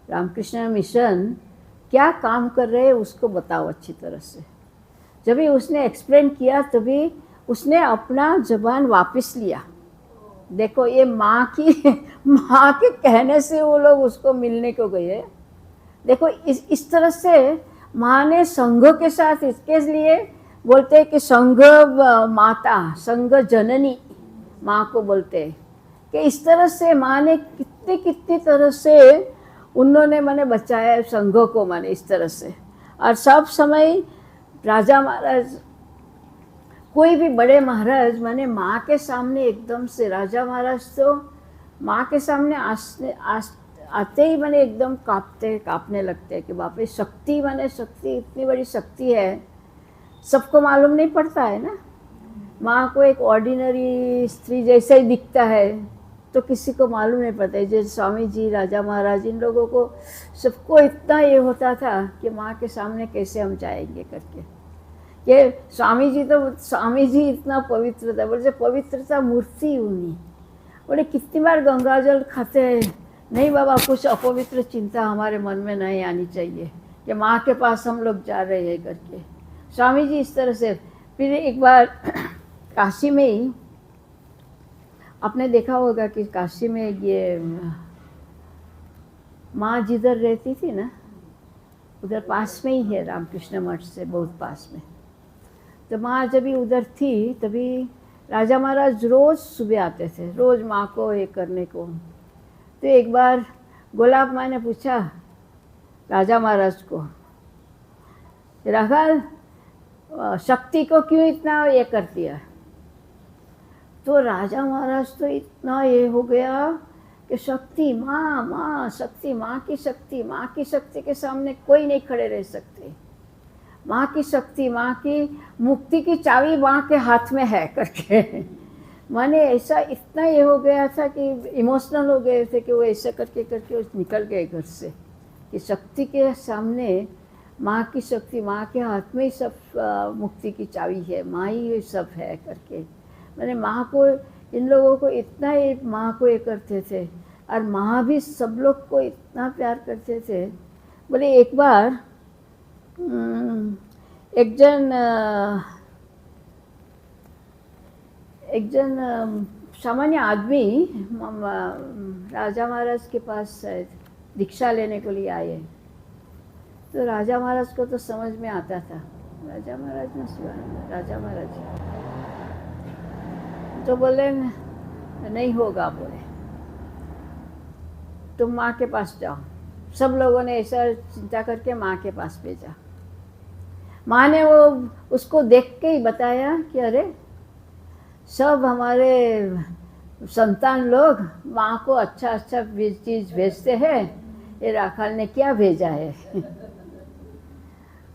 रामकृष्ण मिशन क्या काम कर रहे हैं उसको बताओ अच्छी तरह से। जब भी उसने एक्सप्लेन किया तभी उसने अपना जबान वापस लिया। देखो ये माँ के कहने से वो लोग उसको मिलने को गए। देखो इस तरह से माँ ने संघ के साथ, इसके लिए बोलते हैं कि संघ माता, संघ जननी माँ को बोलते हैं, कि इस तरह से माँ ने कितनी तरह से उन्होंने मैंने बचाया संघ को, माने इस तरह से। और सब समय राजा महाराज, कोई भी बड़े महाराज माने माँ के सामने एकदम से, राजा महाराज तो माँ के सामने आते ही मैंने एकदम कांपने लगते हैं कि बाप रे शक्ति, माने शक्ति, इतनी बड़ी शक्ति है, सबको मालूम नहीं पड़ता है ना। माँ को एक ऑर्डिनरी स्त्री जैसा ही दिखता है तो किसी को मालूम नहीं पड़ता है। जैसे स्वामी जी, राजा महाराज, इन लोगों को सबको इतना ये होता था कि माँ के सामने कैसे हम जाएंगे करके। ये स्वामी जी इतना पवित्र था, बोले पवित्रता मूर्ति उन्हीं। बोले कितनी बार गंगा जल खाते हैं, नहीं बाबा कुछ अपवित्र चिंता हमारे मन में नहीं आनी चाहिए कि माँ के पास हम लोग जा रहे हैं करके। स्वामी जी इस तरह से। फिर एक बार काशी में ही आपने देखा होगा कि काशी में ये माँ जिधर रहती थी ना, उधर पास में ही है रामकृष्ण मठ से बहुत पास में। तो माँ जब भी उधर थी तभी राजा महाराज रोज़ सुबह आते थे, रोज़ माँ को ये करने को। तो एक बार गुलाब माँ ने पूछा राजा महाराज को, राघव शक्ति को क्यों इतना ये करती है? तो राजा महाराज तो इतना ये हो गया कि शक्ति माँ शक्ति, माँ की शक्ति, माँ की शक्ति के सामने कोई नहीं खड़े रह सकते। माँ की शक्ति, माँ की मुक्ति की चाबी माँ के हाथ में है करके। माने ऐसा इतना ये हो गया था कि इमोशनल हो गए थे कि वो ऐसा करके करके निकल गए घर से, कि शक्ति के सामने माँ की शक्ति, माँ के हाथ में ही सब मुक्ति की चाबी है, माँ ही सब है करके। मैंने माँ को, इन लोगों को इतना ये माँ को ये करते थे, और माँ भी सब लोग को इतना प्यार करते थे। बोले एक बार एक जन सामान्य आदमी राजा महाराज के पास दीक्षा लेने को लिए आए। तो राजा महाराज को तो समझ में आता था, राजा महाराज ने शिवानंद राजा महाराज तो बोले नहीं होगा, बोले तुम माँ के पास जाओ। सब लोगों ने ऐसा चिंता करके माँ के पास भेजा। माँ ने वो उसको देख के ही बताया कि अरे सब हमारे संतान लोग माँ को अच्छा अच्छा चीज़ भेजते हैं, ये राखाल ने क्या भेजा है।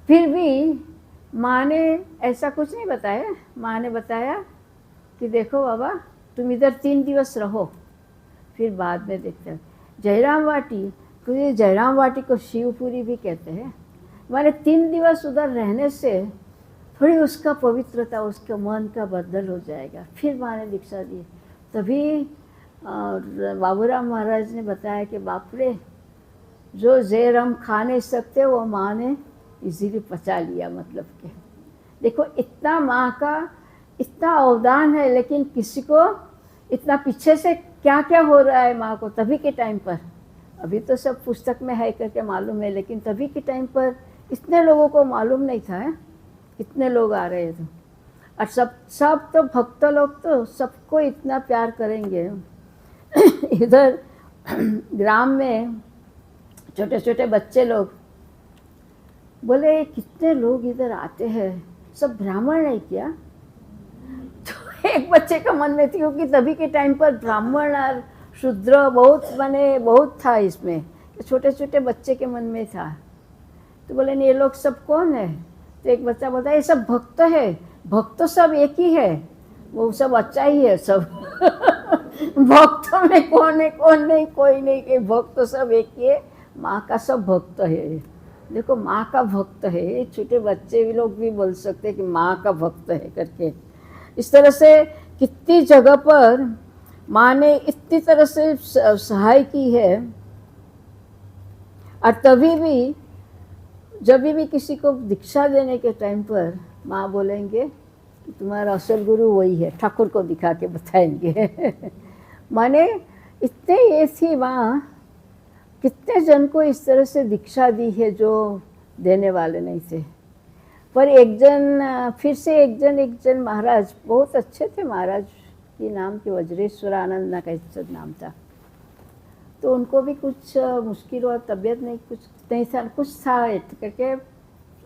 फिर भी माँ ने ऐसा कुछ नहीं बताया। माँ ने बताया कि देखो बाबा तुम इधर 3 दिवस रहो, फिर बाद में देखते हैं। जयराम वाटी, क्योंकि जयराम वाटी को शिवपुरी भी कहते हैं, माने 3 दिवस उधर रहने से थोड़ी उसका पवित्रता, उसका मन का बदल हो जाएगा। फिर माँ ने दीक्षा दी। तभी बाबूराम महाराज ने बताया कि बाप रे, जो जहर हम खा नहीं सकते वो माँ ने इजीली पचा लिया। मतलब के देखो इतना माँ का इतना अवदान है, लेकिन किसी को इतना पीछे से क्या क्या हो रहा है माँ को तभी के टाइम पर, अभी तो सब पुस्तक में है करके मालूम है, लेकिन तभी के टाइम पर इतने लोगों को मालूम नहीं था है? कितने लोग आ रहे थे। और सब तो भक्त लोग तो सबको इतना प्यार करेंगे। इधर ग्राम में छोटे छोटे बच्चे लोग बोले कितने लोग इधर आते हैं, सब ब्राह्मण है क्या? तो एक बच्चे का मन में थी, क्योंकि तभी के टाइम पर ब्राह्मण और शूद्र बहुत था इसमें, छोटे छोटे बच्चे के मन में था। तो बोले नहीं ये लोग सब कौन है? तो एक बच्चा बोलता है ये सब भक्त है। भक्त तो सब एक ही है, वो सब अच्छा ही है सब। भक्तों में कौन है कौन नहीं, कोई नहीं, कि भक्त तो सब एक ही है। माँ का सब भक्त है। देखो माँ का भक्त है, छोटे बच्चे भी लोग भी बोल सकते हैं कि माँ का भक्त है करके। इस तरह से कितनी जगह पर माँ ने इतनी तरह से सहाय की है। और तभी भी जब भी किसी को दीक्षा देने के टाइम पर माँ बोलेंगे कि तुम्हारा असल गुरु वही है, ठाकुर को दिखा के बताएंगे। माने इतने ये थी माँ, कितने जन को इस तरह से दीक्षा दी है जो देने वाले नहीं थे। पर एक जन महाराज बहुत अच्छे थे। महाराज की नाम के वज्रेश्वरानंद का नाम था। तो उनको भी कुछ मुश्किल और तबीयत नहीं, कुछ नहीं था, कुछ था करके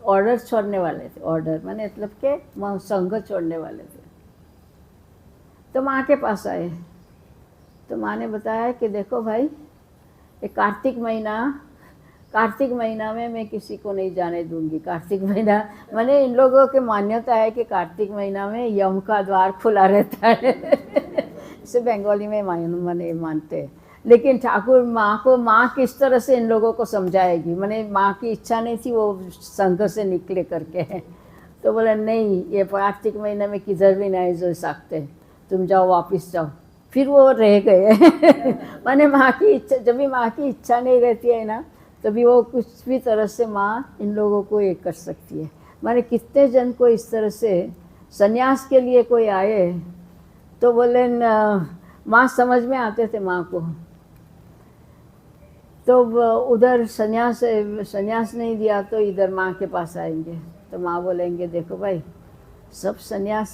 ऑर्डर छोड़ने वाले थे। ऑर्डर माने मतलब के संघ छोड़ने वाले थे। तो माँ के पास आए। तो माँ ने बताया कि देखो भाई, ये कार्तिक महीना में मैं किसी को नहीं जाने दूंगी। कार्तिक महीना माने इन लोगों की मान्यता है कि कार्तिक महीना में यम का द्वार खुला रहता है। इसे बंगाली में माने मानते हैं। लेकिन ठाकुर माँ किस तरह से इन लोगों को समझाएगी? माने माँ की इच्छा नहीं थी वो संघ से निकले करके। तो बोला नहीं, ये कार्तिक महीने में किधर भी नहीं जा सकते, तुम जाओ वापस जाओ। फिर वो रह गए। माने माँ की इच्छा, जब भी माँ की इच्छा नहीं रहती है ना, तभी वो कुछ भी तरह से माँ इन लोगों को ये कर सकती है। माने कितने जन को इस तरह से संन्यास के लिए कोई आए तो बोले माँ समझ में आते थे माँ को। तो उधर संन्यास नहीं दिया तो इधर माँ के पास आएंगे। तो माँ बोलेंगे देखो भाई, सब संन्यास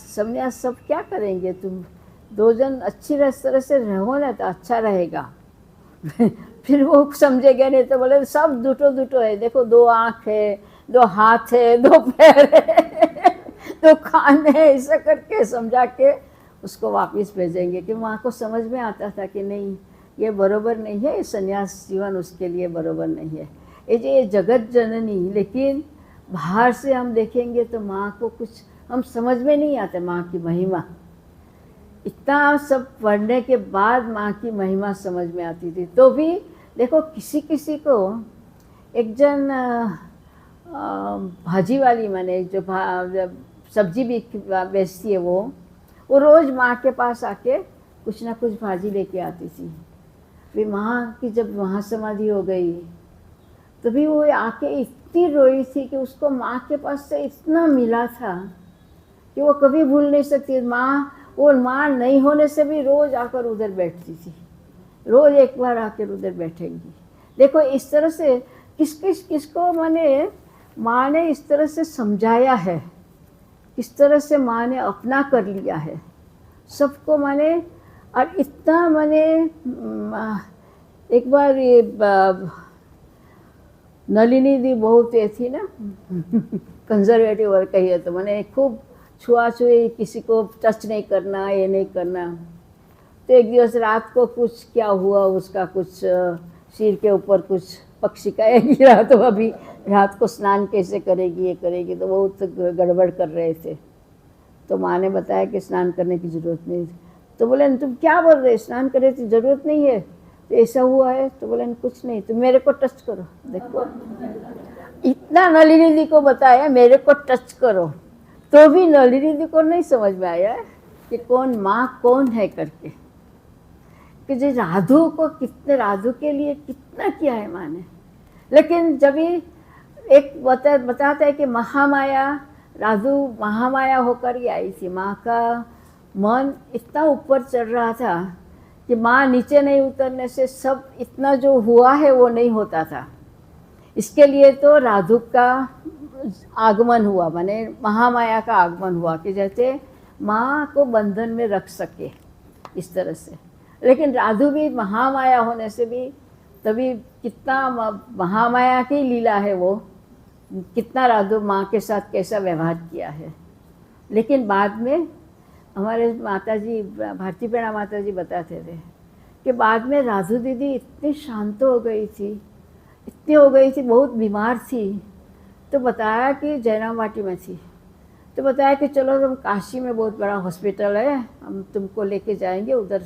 सब क्या करेंगे, तुम 2 जन अच्छी तरह से रहो ना तो अच्छा रहेगा। फिर वो समझेगा नहीं तो बोले सब दुटो है। देखो 2 आँख है, 2 हाथ है, 2 पैर है, 2 कान है, ऐसा करके समझा के उसको वापस भेजेंगे। कि माँ को समझ में आता था कि नहीं ये बरोबर नहीं है, ये संन्यास जीवन उसके लिए बरोबर नहीं है। ये जगत जननी, लेकिन बाहर से हम देखेंगे तो माँ को कुछ हम समझ में नहीं आते। माँ की महिमा, इतना सब पढ़ने के बाद माँ की महिमा समझ में आती थी। तो भी देखो किसी को एक जन भाजी वाली, माने जो सब्जी भी बेचती है, वो रोज़ माँ के पास आके कुछ ना कुछ भाजी लेके आती थी। फिर माँ की जब वहाँ समाधि हो गई तभी वो आके इतनी रोई थी कि उसको माँ के पास से इतना मिला था कि वो कभी भूल नहीं सकती। वो माँ नहीं होने से भी रोज़ आकर उधर बैठती थी, रोज़ एक बार आकर उधर बैठेंगी। देखो इस तरह से किसको मैंने माँ ने इस तरह से समझाया है, किस तरह से माँ ने अपना कर लिया है सबको मैंने। और इतना मैंने एक बार ये नलिनी दी बहुत ये थी ना कंजर्वेटिव और कहिए तो मैंने खूब छुआछुई, किसी को टच नहीं करना, ये नहीं करना। तो एक दिवस रात को कुछ क्या हुआ, उसका कुछ सिर के ऊपर कुछ पक्षी का एक गिरा, तो अभी रात को स्नान कैसे करेगी, ये करेगी, तो बहुत गड़बड़ कर रहे थे। तो माँ ने बताया कि स्नान करने की ज़रूरत नहीं। तो बोले तुम क्या बोल रहे, स्नान करने की ज़रूरत नहीं है, तो ऐसा हुआ है। तो बोले कुछ नहीं, तुम मेरे को टच करो। देखो इतना नलिनी दी को बताया मेरे को टच करो, तो भी नलिनी दी को नहीं समझ में आया कि कौन माँ कौन है करके, कि जो राधु को कितने, राधु के लिए कितना किया है माँ ने। लेकिन जब ही एक बताता है कि महामाया, राधु महामाया होकर ही आई थी। माँ का मन इतना ऊपर चढ़ रहा था कि माँ नीचे नहीं उतरने से सब इतना जो हुआ है वो नहीं होता था। इसके लिए तो राधु का आगमन हुआ, माने महामाया का आगमन हुआ कि जैसे माँ को बंधन में रख सके इस तरह से। लेकिन राधु भी महामाया होने से भी तभी कितना महामाया की लीला है वो, कितना राधु माँ के साथ कैसा व्यवहार किया है। लेकिन बाद में हमारे माताजी, भारती पेड़ा माताजी बताते थे कि बाद में राधु दीदी इतनी शांत हो गई थी, इतनी हो गई थी, बहुत बीमार थी। तो बताया कि जयराम वाटी में थी, तो बताया कि चलो तुम काशी में बहुत बड़ा हॉस्पिटल है, हम तुमको लेके जाएंगे, उधर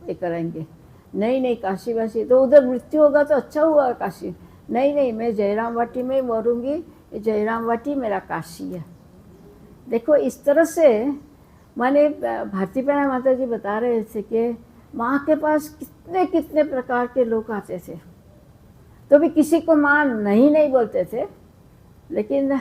ये करेंगे। नहीं नहीं काशी वाशी तो उधर मृत्यु होगा तो अच्छा हुआ काशी, नहीं नहीं मैं जयराम वाटी में मरूंगी, जयराम वाटी मेरा काशी है। देखो इस तरह से माने भारती पेड़ा माता जी बता रहे थे कि माँ के पास कितने कितने प्रकार के लोग आते थे, तो भी किसी को माँ नहीं बोलते थे। लेकिन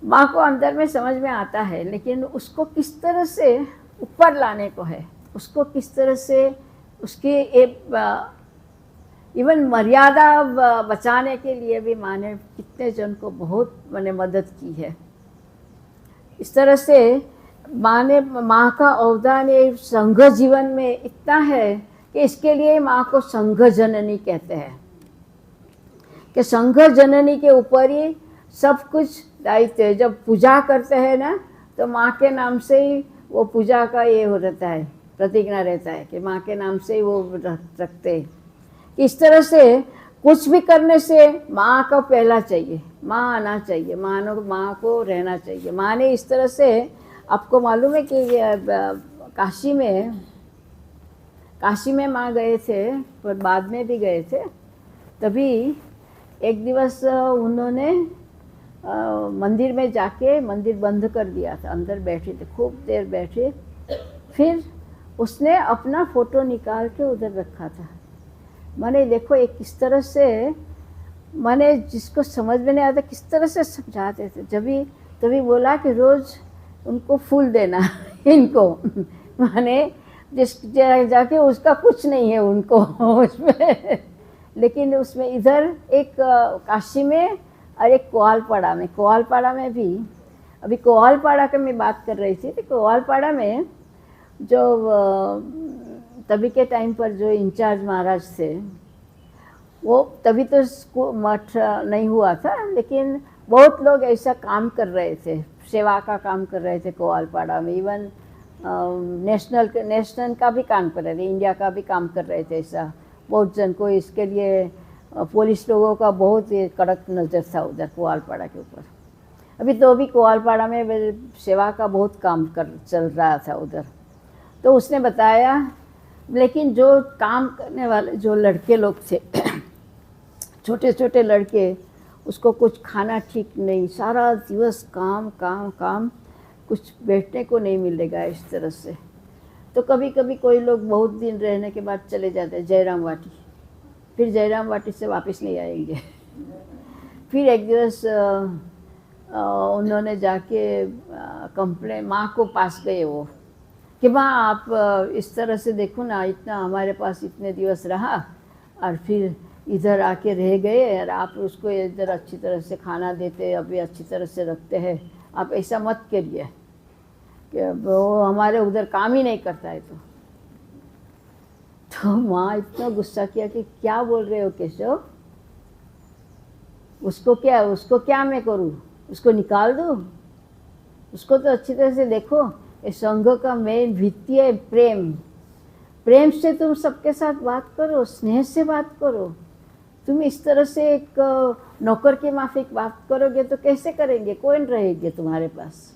माँ को अंदर में समझ में आता है, लेकिन उसको किस तरह से ऊपर लाने को है, उसको किस तरह से उसकी एक इवन मर्यादा बचाने के लिए भी माँ ने कितने जन को बहुत मैंने मदद की है। इस तरह से माँ का अवदान ये संघ जीवन में इतना है कि इसके लिए माँ को संघ जननी कहते हैं, कि संघ जननी के ऊपर ही सब कुछ दायित्व है। जब पूजा करते हैं ना तो माँ के नाम से ही वो पूजा का ये हो रहता है, प्रतिज्ञा रहता है कि माँ के नाम से ही वो रखते हैं। इस तरह से कुछ भी करने से माँ का पहला चाहिए, माँ आना चाहिए, माँ को रहना चाहिए। माँ ने इस तरह से, आपको मालूम है कि काशी में माँ गए थे, पर बाद में भी गए थे। तभी एक दिवस उन्होंने मंदिर में जाके मंदिर बंद कर दिया था, अंदर बैठे थे, खूब देर बैठे। फिर उसने अपना फ़ोटो निकाल के उधर रखा था। मैंने देखो एक किस तरह से, मैंने जिसको समझ में नहीं आता किस तरह से समझाते थे। तभी बोला कि रोज़ उनको फूल देना इनको माने जिस जाके उसका कुछ नहीं है उनको उसमें। लेकिन उसमें इधर एक काशी में और एक कोआलपाड़ा में भी, अभी कोआलपाड़ा का मैं बात कर रही थी। तो कोआलपाड़ा में जो तभी के टाइम पर जो इंचार्ज महाराज थे, वो तभी तो मठ नहीं हुआ था, लेकिन बहुत लोग ऐसा काम कर रहे थे, सेवा का काम कर रहे थे कोआलपाड़ा में। इवन नेशनल का भी काम कर रहे थे, इंडिया का भी काम कर रहे थे। ऐसा बहुत जन को, इसके लिए पुलिस लोगों का बहुत ये कड़क नज़र था उधर कोआलपाड़ा के ऊपर। अभी तो भी कोआलपाड़ा में सेवा का बहुत काम चल रहा था उधर। तो उसने बताया, लेकिन जो काम करने वाले जो लड़के लोग थे छोटे छोटे लड़के, उसको कुछ खाना ठीक नहीं, सारा दिवस काम काम काम, कुछ बैठने को नहीं मिलेगा इस तरह से। तो कभी कभी कोई लोग बहुत दिन रहने के बाद चले जाते हैं जयराम वाटी, फिर जयराम वाटी से वापस नहीं आएंगे। फिर एक दिवस उन्होंने जाके कंप्लेन, माँ को पास गए वो कि माँ आप इस तरह से देखो ना, इतना हमारे पास इतने दिवस रहा और फिर इधर आके रह गए और आप उसको इधर अच्छी तरह से खाना देते, अभी अच्छी तरह से रखते हैं, आप ऐसा मत करिए कि वो हमारे उधर काम ही नहीं करता है। तो माँ इतना गुस्सा किया कि क्या बोल रहे हो केशव, उसको क्या मैं करूँ, उसको निकाल दूँ? उसको तो अच्छी तरह से देखो। ये संघ का मेन भित्ति है प्रेम। प्रेम से तुम सबके साथ बात करो, स्नेह से बात करो। तुम इस तरह से एक नौकर के माफिक बात करोगे तो कैसे करेंगे, कौन रहेंगे तुम्हारे पास?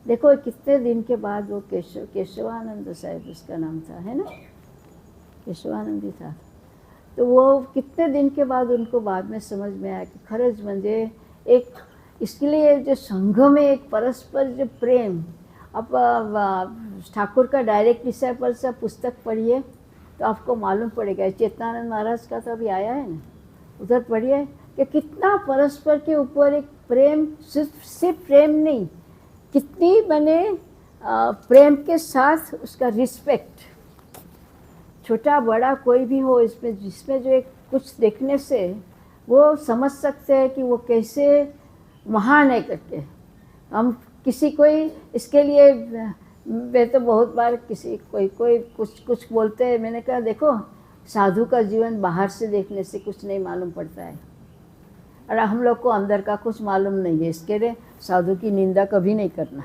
देखो कितने दिन के बाद वो केशवानंद साहब उसका नाम था, है ना, केशवानंद ही था। तो वो कितने दिन के बाद उनको बाद में समझ में आया कि खरंच म्हणजे एक, इसके लिए जो संघ में एक परस्पर जो प्रेम, अब ठाकुर का डायरेक्ट डिसाइपल से पुस्तक पढ़िए तो आपको मालूम पड़ेगा। चेतनानंद महाराज का तो अभी आया है ना, उधर पढ़िए कि कितना परस्पर के ऊपर एक प्रेम, सिर्फ प्रेम नहीं, कितनी मैंने प्रेम के साथ उसका रिस्पेक्ट, छोटा बड़ा कोई भी हो इसमें, जिसमें जो एक कुछ देखने से वो समझ सकते हैं कि वो कैसे महान है करके। हम किसी कोई इसके लिए, मैं तो बहुत बार किसी कोई कुछ बोलते हैं, मैंने कहा देखो साधु का जीवन बाहर से देखने से कुछ नहीं मालूम पड़ता है, और हम लोग को अंदर का कुछ मालूम नहीं है, इसके लिए साधु की निंदा कभी नहीं करना।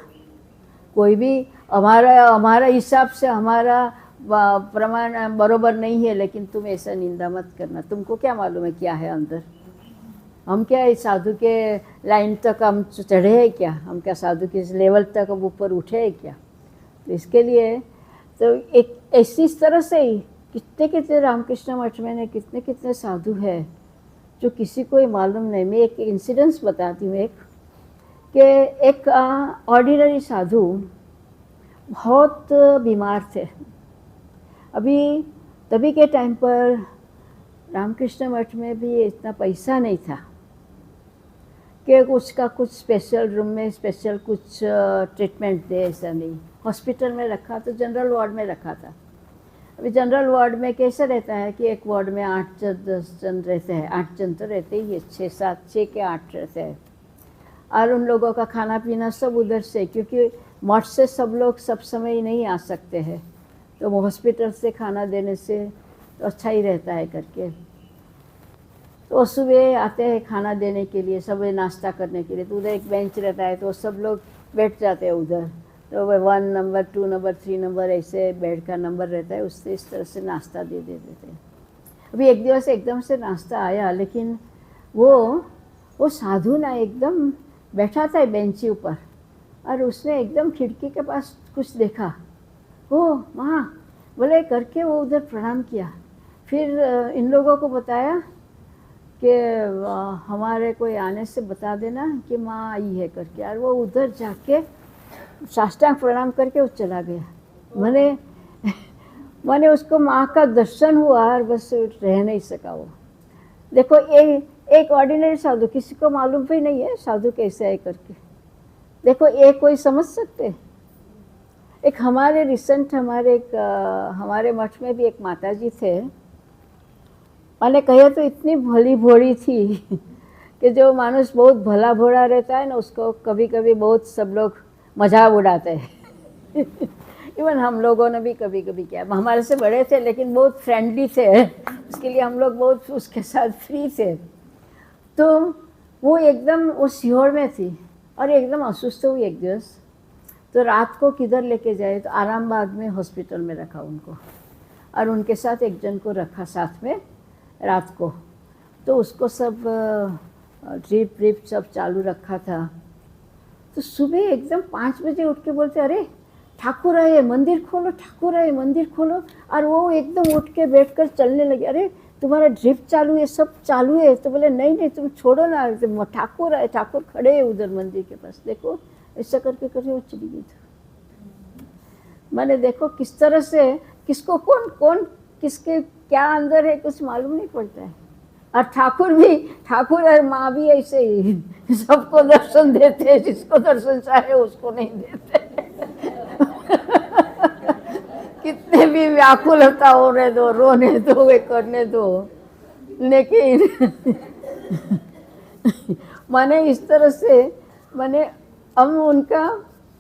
कोई भी हमारा हिसाब से हमारा प्रमाण बरोबर नहीं है, लेकिन तुम ऐसा निंदा मत करना। तुमको क्या मालूम है क्या है अंदर? हम क्या इस साधु के लाइन तक हम चढ़े हैं क्या? हम क्या साधु के लेवल तक अब ऊपर उठे हैं क्या? तो इसके लिए तो एक ऐसी तरह से ही कितने रामकृष्ण मठ में कितने साधु है जो किसी को ही मालूम नहीं। मैं एक इंसिडेंस बताती हूँ, एक ऑर्डिनरी साधु बहुत बीमार थे। तभी के टाइम पर रामकृष्ण मठ में भी इतना पैसा नहीं था कि उसका कुछ स्पेशल रूम में स्पेशल कुछ ट्रीटमेंट दे, ऐसा नहीं। हॉस्पिटल में रखा तो जनरल वार्ड में रखा था। अभी जनरल वार्ड में कैसा रहता है कि एक वार्ड में 8-10 जन रहते हैं, 8 जन तो रहते ही है, 6 के 8 रहते हैं, और उन लोगों का खाना पीना सब उधर से, क्योंकि मठ से सब लोग सब समय नहीं आ सकते हैं, तो वो हॉस्पिटल से खाना देने से तो अच्छा ही रहता है करके। तो सुबह आते हैं खाना देने के लिए, सब नाश्ता करने के लिए, तो उधर एक बेंच रहता है, तो सब लोग बैठ जाते हैं उधर। तो 1 नंबर 2 नंबर 3 नंबर ऐसे बेड का नंबर रहता है, उससे इस तरह से नाश्ता दे देते हैं। अभी एक दिवस एकदम से नाश्ता आया, लेकिन वो साधु ना एकदम बैठा था बेंच ऊपर, और उसने एकदम खिड़की के पास कुछ देखा। ओ माँ बोले करके वो उधर प्रणाम किया। फिर इन लोगों को बताया कि हमारे कोई आने से बता देना कि माँ आई है करके, और वो उधर जाके साष्टांग प्रणाम करके वो चला गया। मैंने उसको माँ का दर्शन हुआ और बस रह नहीं सका वो। देखो एक ऑर्डिनरी साधु, किसी को मालूम भी नहीं है साधु कैसे है करके। देखो ये कोई समझ सकते। एक हमारे रिसेंट हमारे मठ में भी एक माता जी थे, मैंने कहा तो इतनी भली भोली थी कि जो मानुष बहुत भला भोला रहता है ना, उसको कभी कभी बहुत सब लोग मजाक उड़ाते हैं। इवन हम लोगों ने भी कभी कभी किया। हमारे से बड़े थे लेकिन बहुत फ्रेंडली थे, उसके लिए हम लोग बहुत उसके साथ फ्री थे। तो वो एकदम वो सिहोर में थी और एकदम अस्वस्थ हुई एक दिवस। तो रात को किधर लेके जाए, तो आराम बाग में हॉस्पिटल में रखा उनको, और उनके साथ एक जन को रखा साथ में रात को। तो उसको सब ड्रिप सब चालू रखा था। तो सुबह एकदम 5 बजे उठ के बोलते, अरे ठाकुर आए मंदिर खोलो, ठाकुर आए मंदिर खोलो। और वो एकदम उठ के बैठ कर चलने लगे। अरे तुम्हारा ड्रिप चालू है, सब चालू है। तो बोले नहीं तुम छोड़ो ना, ठाकुर आए, ठाकुर खड़े है उधर मंदिर के पास, देखो। ऐसा करके वो चली गई थी। मैंने देखो किस तरह से किसको कौन किसके क्या अंदर है कुछ मालूम नहीं पड़ता है। और ठाकुर और माँ भी ऐसे ही सबको दर्शन देते हैं, जिसको दर्शन चाहे उसको नहीं देते। कितने भी व्याकुलता होने दो, रोने दो, वे करने दो, लेकिन माने इस तरह से माने हम उनका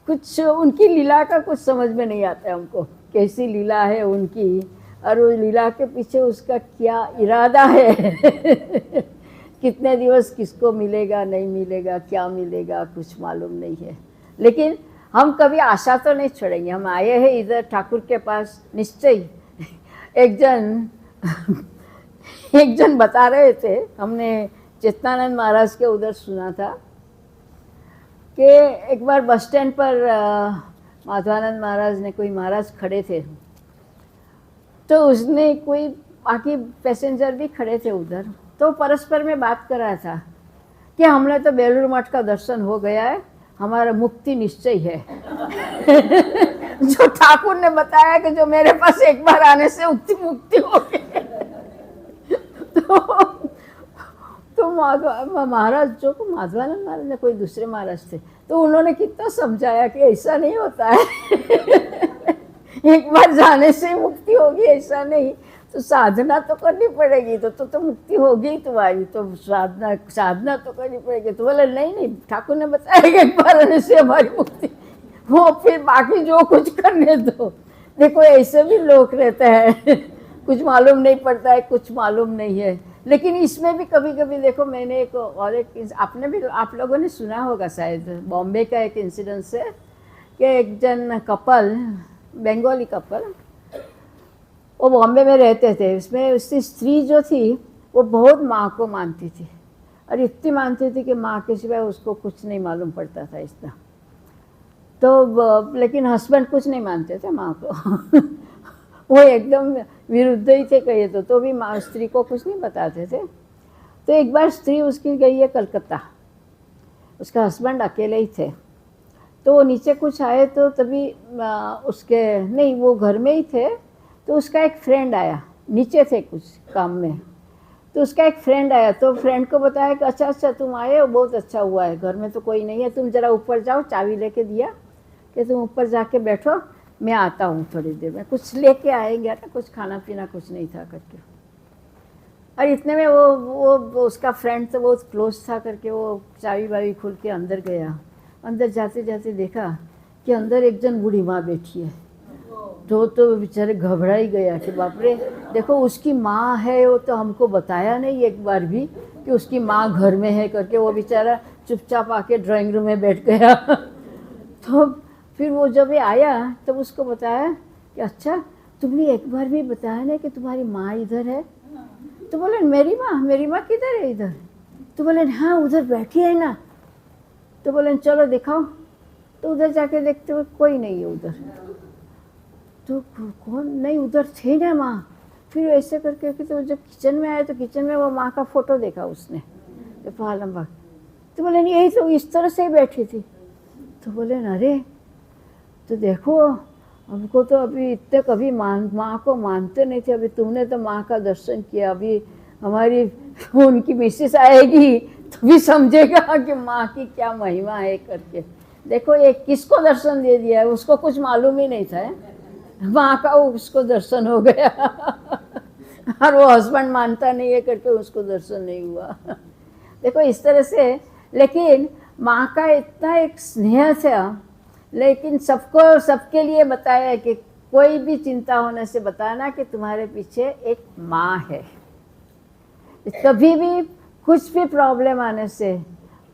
कुछ उनकी लीला का कुछ समझ में नहीं आता है हमको, कैसी लीला है उनकी और उस लीला के पीछे उसका क्या इरादा है। कितने दिवस किसको मिलेगा नहीं मिलेगा, क्या मिलेगा कुछ मालूम नहीं है। लेकिन हम कभी आशा तो नहीं छोड़ेंगे। हम आए हैं इधर ठाकुर के पास निश्चय। एक जन बता रहे थे, हमने चेतनानंद महाराज के उधर सुना था कि एक बार बस स्टैंड पर माधवानंद महाराज ने, कोई महाराज खड़े थे, तो उसने कोई बाकी पैसेंजर भी खड़े थे उधर, तो परस्पर में बात कर रहा था कि हमने तो बेलूर मठ का दर्शन हो गया है, हमारा मुक्ति निश्चय है। जो ठाकुर ने बताया कि जो मेरे पास एक बार आने से मुक्ति हो गई। तो महाराज जो माधवानंद महाराज ने, कोई दूसरे महाराज थे, तो उन्होंने कितना समझाया कि ऐसा नहीं होता है। एक बार जाने से मुक्ति होगी ऐसा नहीं, तो साधना तो करनी पड़ेगी, तो मुक्ति होगी तुम्हारी, तो साधना तो करनी पड़ेगी। तो बोले नहीं ठाकुर ने बताया कि एक बार आने से हमारी मुक्ति, वो फिर बाकी जो कुछ करने दो। देखो ऐसे भी लोग रहते हैं, कुछ मालूम नहीं पड़ता है, कुछ मालूम नहीं है। लेकिन इसमें भी कभी कभी देखो, मैंने एक और एक, आपने भी, आप लोगों ने सुना होगा शायद, बॉम्बे का एक इंसिडेंस है कि एक जन कपल, बंगाली कपल, वो बॉम्बे में रहते थे। उसमें उसकी स्त्री जो थी वो बहुत माँ को मानती थी, और इतनी मानती थी कि माँ के सिवाय उसको कुछ नहीं मालूम पड़ता था इतना। तो लेकिन हस्बैंड कुछ नहीं मानते थे माँ को। वो एकदम विरुद्ध ही थे कहिए तो भी माँ स्त्री को कुछ नहीं बताते थे। तो एक बार स्त्री उसकी गई है कलकत्ता, उसका हस्बैंड अकेले ही थे, तो वो नीचे कुछ आए, तो तभी उसके, नहीं वो घर में ही थे, तो उसका एक फ्रेंड आया, नीचे थे कुछ काम में, तो उसका एक फ्रेंड आया, तो फ्रेंड को बताया कि अच्छा तुम आए हो, बहुत अच्छा हुआ है, घर में तो कोई नहीं है, तुम ज़रा ऊपर जाओ, चाबी लेके दिया कि तुम ऊपर जाके बैठो, मैं आता हूँ थोड़ी देर में, कुछ लेके आएंगे ना, कुछ खाना पीना कुछ नहीं था करके। और इतने में वो उसका फ्रेंड तो बहुत क्लोज था करके, वो चाबी वाबी खुल के अंदर गया। अंदर जाते जाते देखा कि अंदर एक जन बूढ़ी माँ बैठी है। तो बेचारे घबरा ही गया कि बाप रे, देखो उसकी माँ है, वो तो हमको बताया नहीं एक बार भी कि उसकी माँ घर में है करके। वो बेचारा चुपचाप आके ड्राइंग रूम में बैठ गया। तो फिर वो जब आया तब उसको बताया कि अच्छा तुमने एक बार भी बताया नहीं कि तुम्हारी माँ इधर है। तो बोले मेरी माँ किधर है इधर? तो बोले हाँ उधर बैठी है ना। तो बोले चलो दिखाओ। तो उधर जाके देखते हुए कोई नहीं है उधर। तो कौन नहीं, उधर थे ना माँ। फिर ऐसे करके तो जब किचन में आए तो किचन में वो माँ का फोटो देखा उसने, तो पालम बाग। तो बोले नहीं यही तो इस तरह से ही बैठी थी। तो बोले अरे तो देखो हमको तो अभी इतने कभी माँ को मानते नहीं थे, अभी तुमने तो माँ का दर्शन किया, अभी हमारी उनकी मिसेस आएगी तो भी समझेगा कि माँ की क्या महिमा है करके। देखो ये किसको दर्शन दे दिया है, उसको कुछ मालूम ही नहीं था, माँ का उसको दर्शन हो गया। और वो हस्बैंड मानता नहीं है करके उसको दर्शन नहीं हुआ। देखो इस तरह से, लेकिन माँ का इतना एक स्नेह था, लेकिन सबको सबके लिए बताया कि कोई भी चिंता होने से बताना कि तुम्हारे पीछे एक माँ है। कभी भी कुछ भी प्रॉब्लम आने से,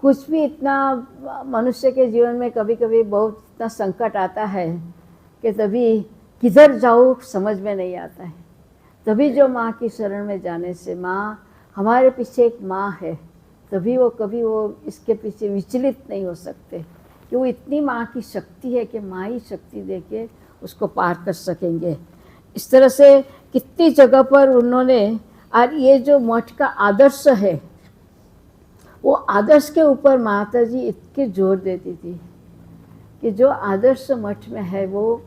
कुछ भी इतना मनुष्य के जीवन में कभी कभी बहुत इतना संकट आता है कि तभी किधर जाऊँ समझ में नहीं आता है। तभी जो माँ की शरण में जाने से, माँ हमारे पीछे एक माँ है, तभी वो कभी वो इसके पीछे विचलित नहीं हो सकते कि वो इतनी माँ की शक्ति है कि माँ ही शक्ति दे के उसको पार कर सकेंगे। इस तरह से कितनी जगह पर उन्होंने, और ये जो मठ का आदर्श है, वो आदर्श के ऊपर माता जी इतने जोर देती थी कि जो आदर्श मठ में है वो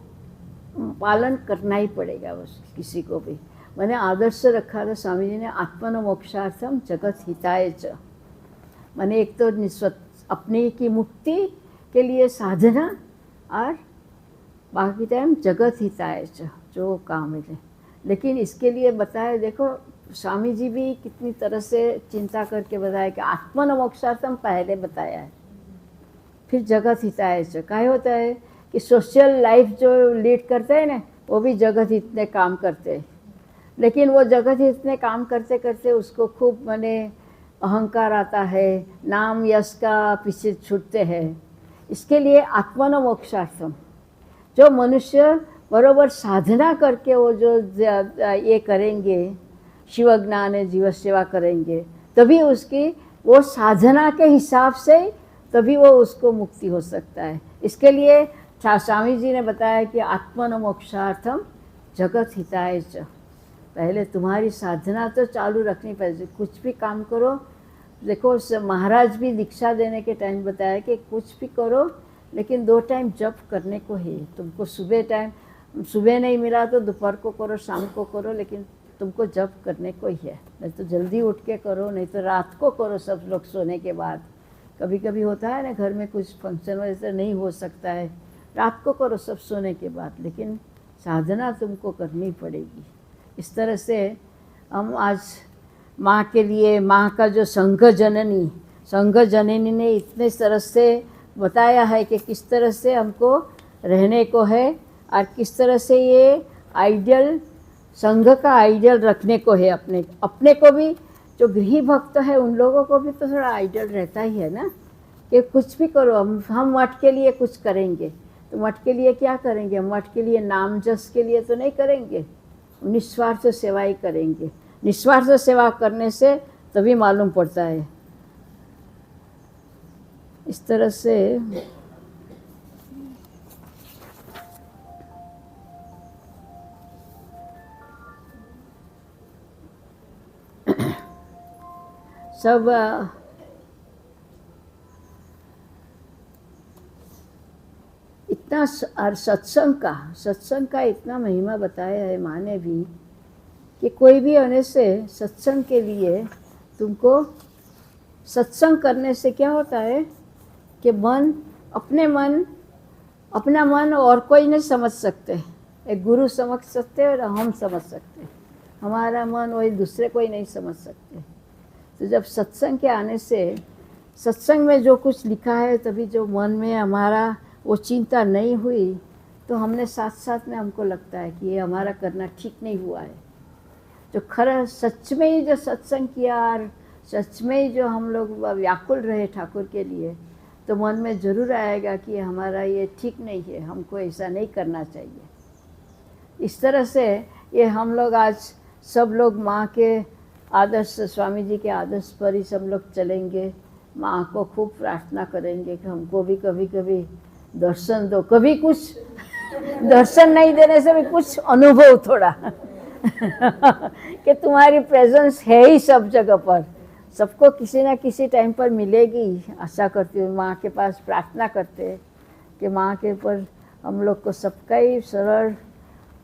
पालन करना ही पड़ेगा बस किसी को भी। मैंने आदर्श रखा था स्वामी जी ने, आत्मनो मोक्षार्थम जगत हिताय च। मैंने एक तो अपने की मुक्ति के लिए साधना, और बाकी टाइम जगत हिताय च, जो काम है। लेकिन इसके लिए बताया, देखो स्वामी जी भी कितनी तरह से चिंता करके बताया कि आत्मन मोक्षार्थम पहले बताया है, फिर जगत हिताय च। क्या होता है कि सोशल लाइफ जो लीड करते हैं ना, वो भी जगत हित में काम करते हैं, लेकिन वो जगत हित में काम करते करते उसको खूब माने अहंकार आता है, नाम यश का पीछे छूटते हैं। इसके लिए आत्मन मोक्षार्थम जो मनुष्य बरोबर साधना करके वो जो ये करेंगे, शिव ज्ञान है जीव सेवा करेंगे, तभी उसकी वो साधना के हिसाब से तभी वो उसको मुक्ति हो सकता है। इसके लिए स्वामी जी ने बताया कि आत्मन मोक्षार्थम जगत हिताय च। पहले तुम्हारी साधना तो चालू रखनी पड़ेगी, कुछ भी काम करो। देखो महाराज भी दीक्षा देने के टाइम बताया कि कुछ भी करो लेकिन 2 टाइम जप करने को है तुमको। सुबह नहीं मिला तो दोपहर को करो, शाम को करो, लेकिन तुमको जप करने को ही है। नहीं तो जल्दी उठ के करो, नहीं तो रात को करो, सब लोग सोने के बाद। कभी कभी होता है ना घर में कुछ फंक्शन वैसे नहीं हो सकता है, रात को करो सब सोने के बाद, लेकिन साधना तुमको करनी पड़ेगी। इस तरह से हम आज माँ के लिए, माँ का जो संघ जननी ने इतने तरह से बताया है कि किस तरह से हमको रहने को है और किस तरह से ये आइडियल संघ का आइडियल रखने को है। अपने को भी जो गृह भक्त है उन लोगों को भी तो थोड़ा आइडियल रहता ही है ना, कि कुछ भी करो, हम मठ के लिए कुछ करेंगे तो मठ के लिए क्या करेंगे, हम मठ के लिए नाम जस के लिए तो नहीं करेंगे, निस्वार्थ सेवा ही करेंगे। निस्वार्थ सेवा करने से तभी मालूम पड़ता है। इस तरह से सब इतना और सत्संग का इतना महिमा बताया है माँ ने भी कि कोई भी होने से सत्संग के लिए तुमको सत्संग करने से क्या होता है कि अपना मन और कोई नहीं समझ सकते। एक गुरु समझ सकते और हम समझ सकते, हमारा मन वही दूसरे कोई नहीं समझ सकते। तो जब सत्संग के आने से सत्संग में जो कुछ लिखा है तभी जो मन में हमारा वो चिंता नहीं हुई तो हमने साथ साथ में हमको लगता है कि ये हमारा करना ठीक नहीं हुआ है। जो खरा सच में ही जो सत्संग किया और सच में ही जो हम लोग व्याकुल रहे ठाकुर के लिए, तो मन में ज़रूर आएगा कि हमारा ये ठीक नहीं है, हमको ऐसा नहीं करना चाहिए। इस तरह से ये हम लोग आज सब लोग माँ के आदर्श, स्वामी जी के आदर्श पर ही सब लोग चलेंगे। माँ को खूब प्रार्थना करेंगे कि हमको भी कभी कभी दर्शन दो, कभी कुछ दर्शन नहीं देने से भी कुछ अनुभव थोड़ा कि तुम्हारी प्रेजेंस है ही सब जगह पर, सबको किसी ना किसी टाइम पर मिलेगी। आशा करती हूँ, माँ के पास प्रार्थना करते हैं कि माँ के ऊपर हम लोग को सबका ही सरल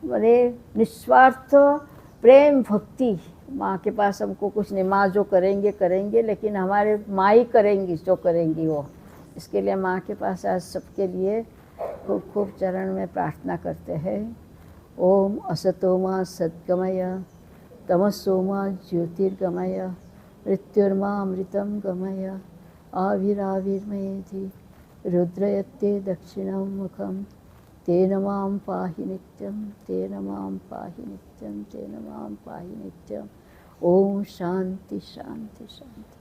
बड़े निस्वार्थ प्रेम भक्ति, माँ के पास हमको कुछ नहीं, माँ जो करेंगे लेकिन हमारे माँ ही करेंगी जो करेंगी वो। इसके लिए माँ के पास आज सबके लिए खूब खूब चरण में प्रार्थना करते हैं। ओम असतो मा सद्गमय तमसो मा ज्योतिर्गमय मृत्युर्मा अमृतं गमय आविराविर्मयेति रुद्रयत्ते दक्षिणं मुखं तेन मां पाहि नित्यं, तेन मां पाहि नित्यं, तेन मां पाहि नित्यं। ओम शांति शांति शांति।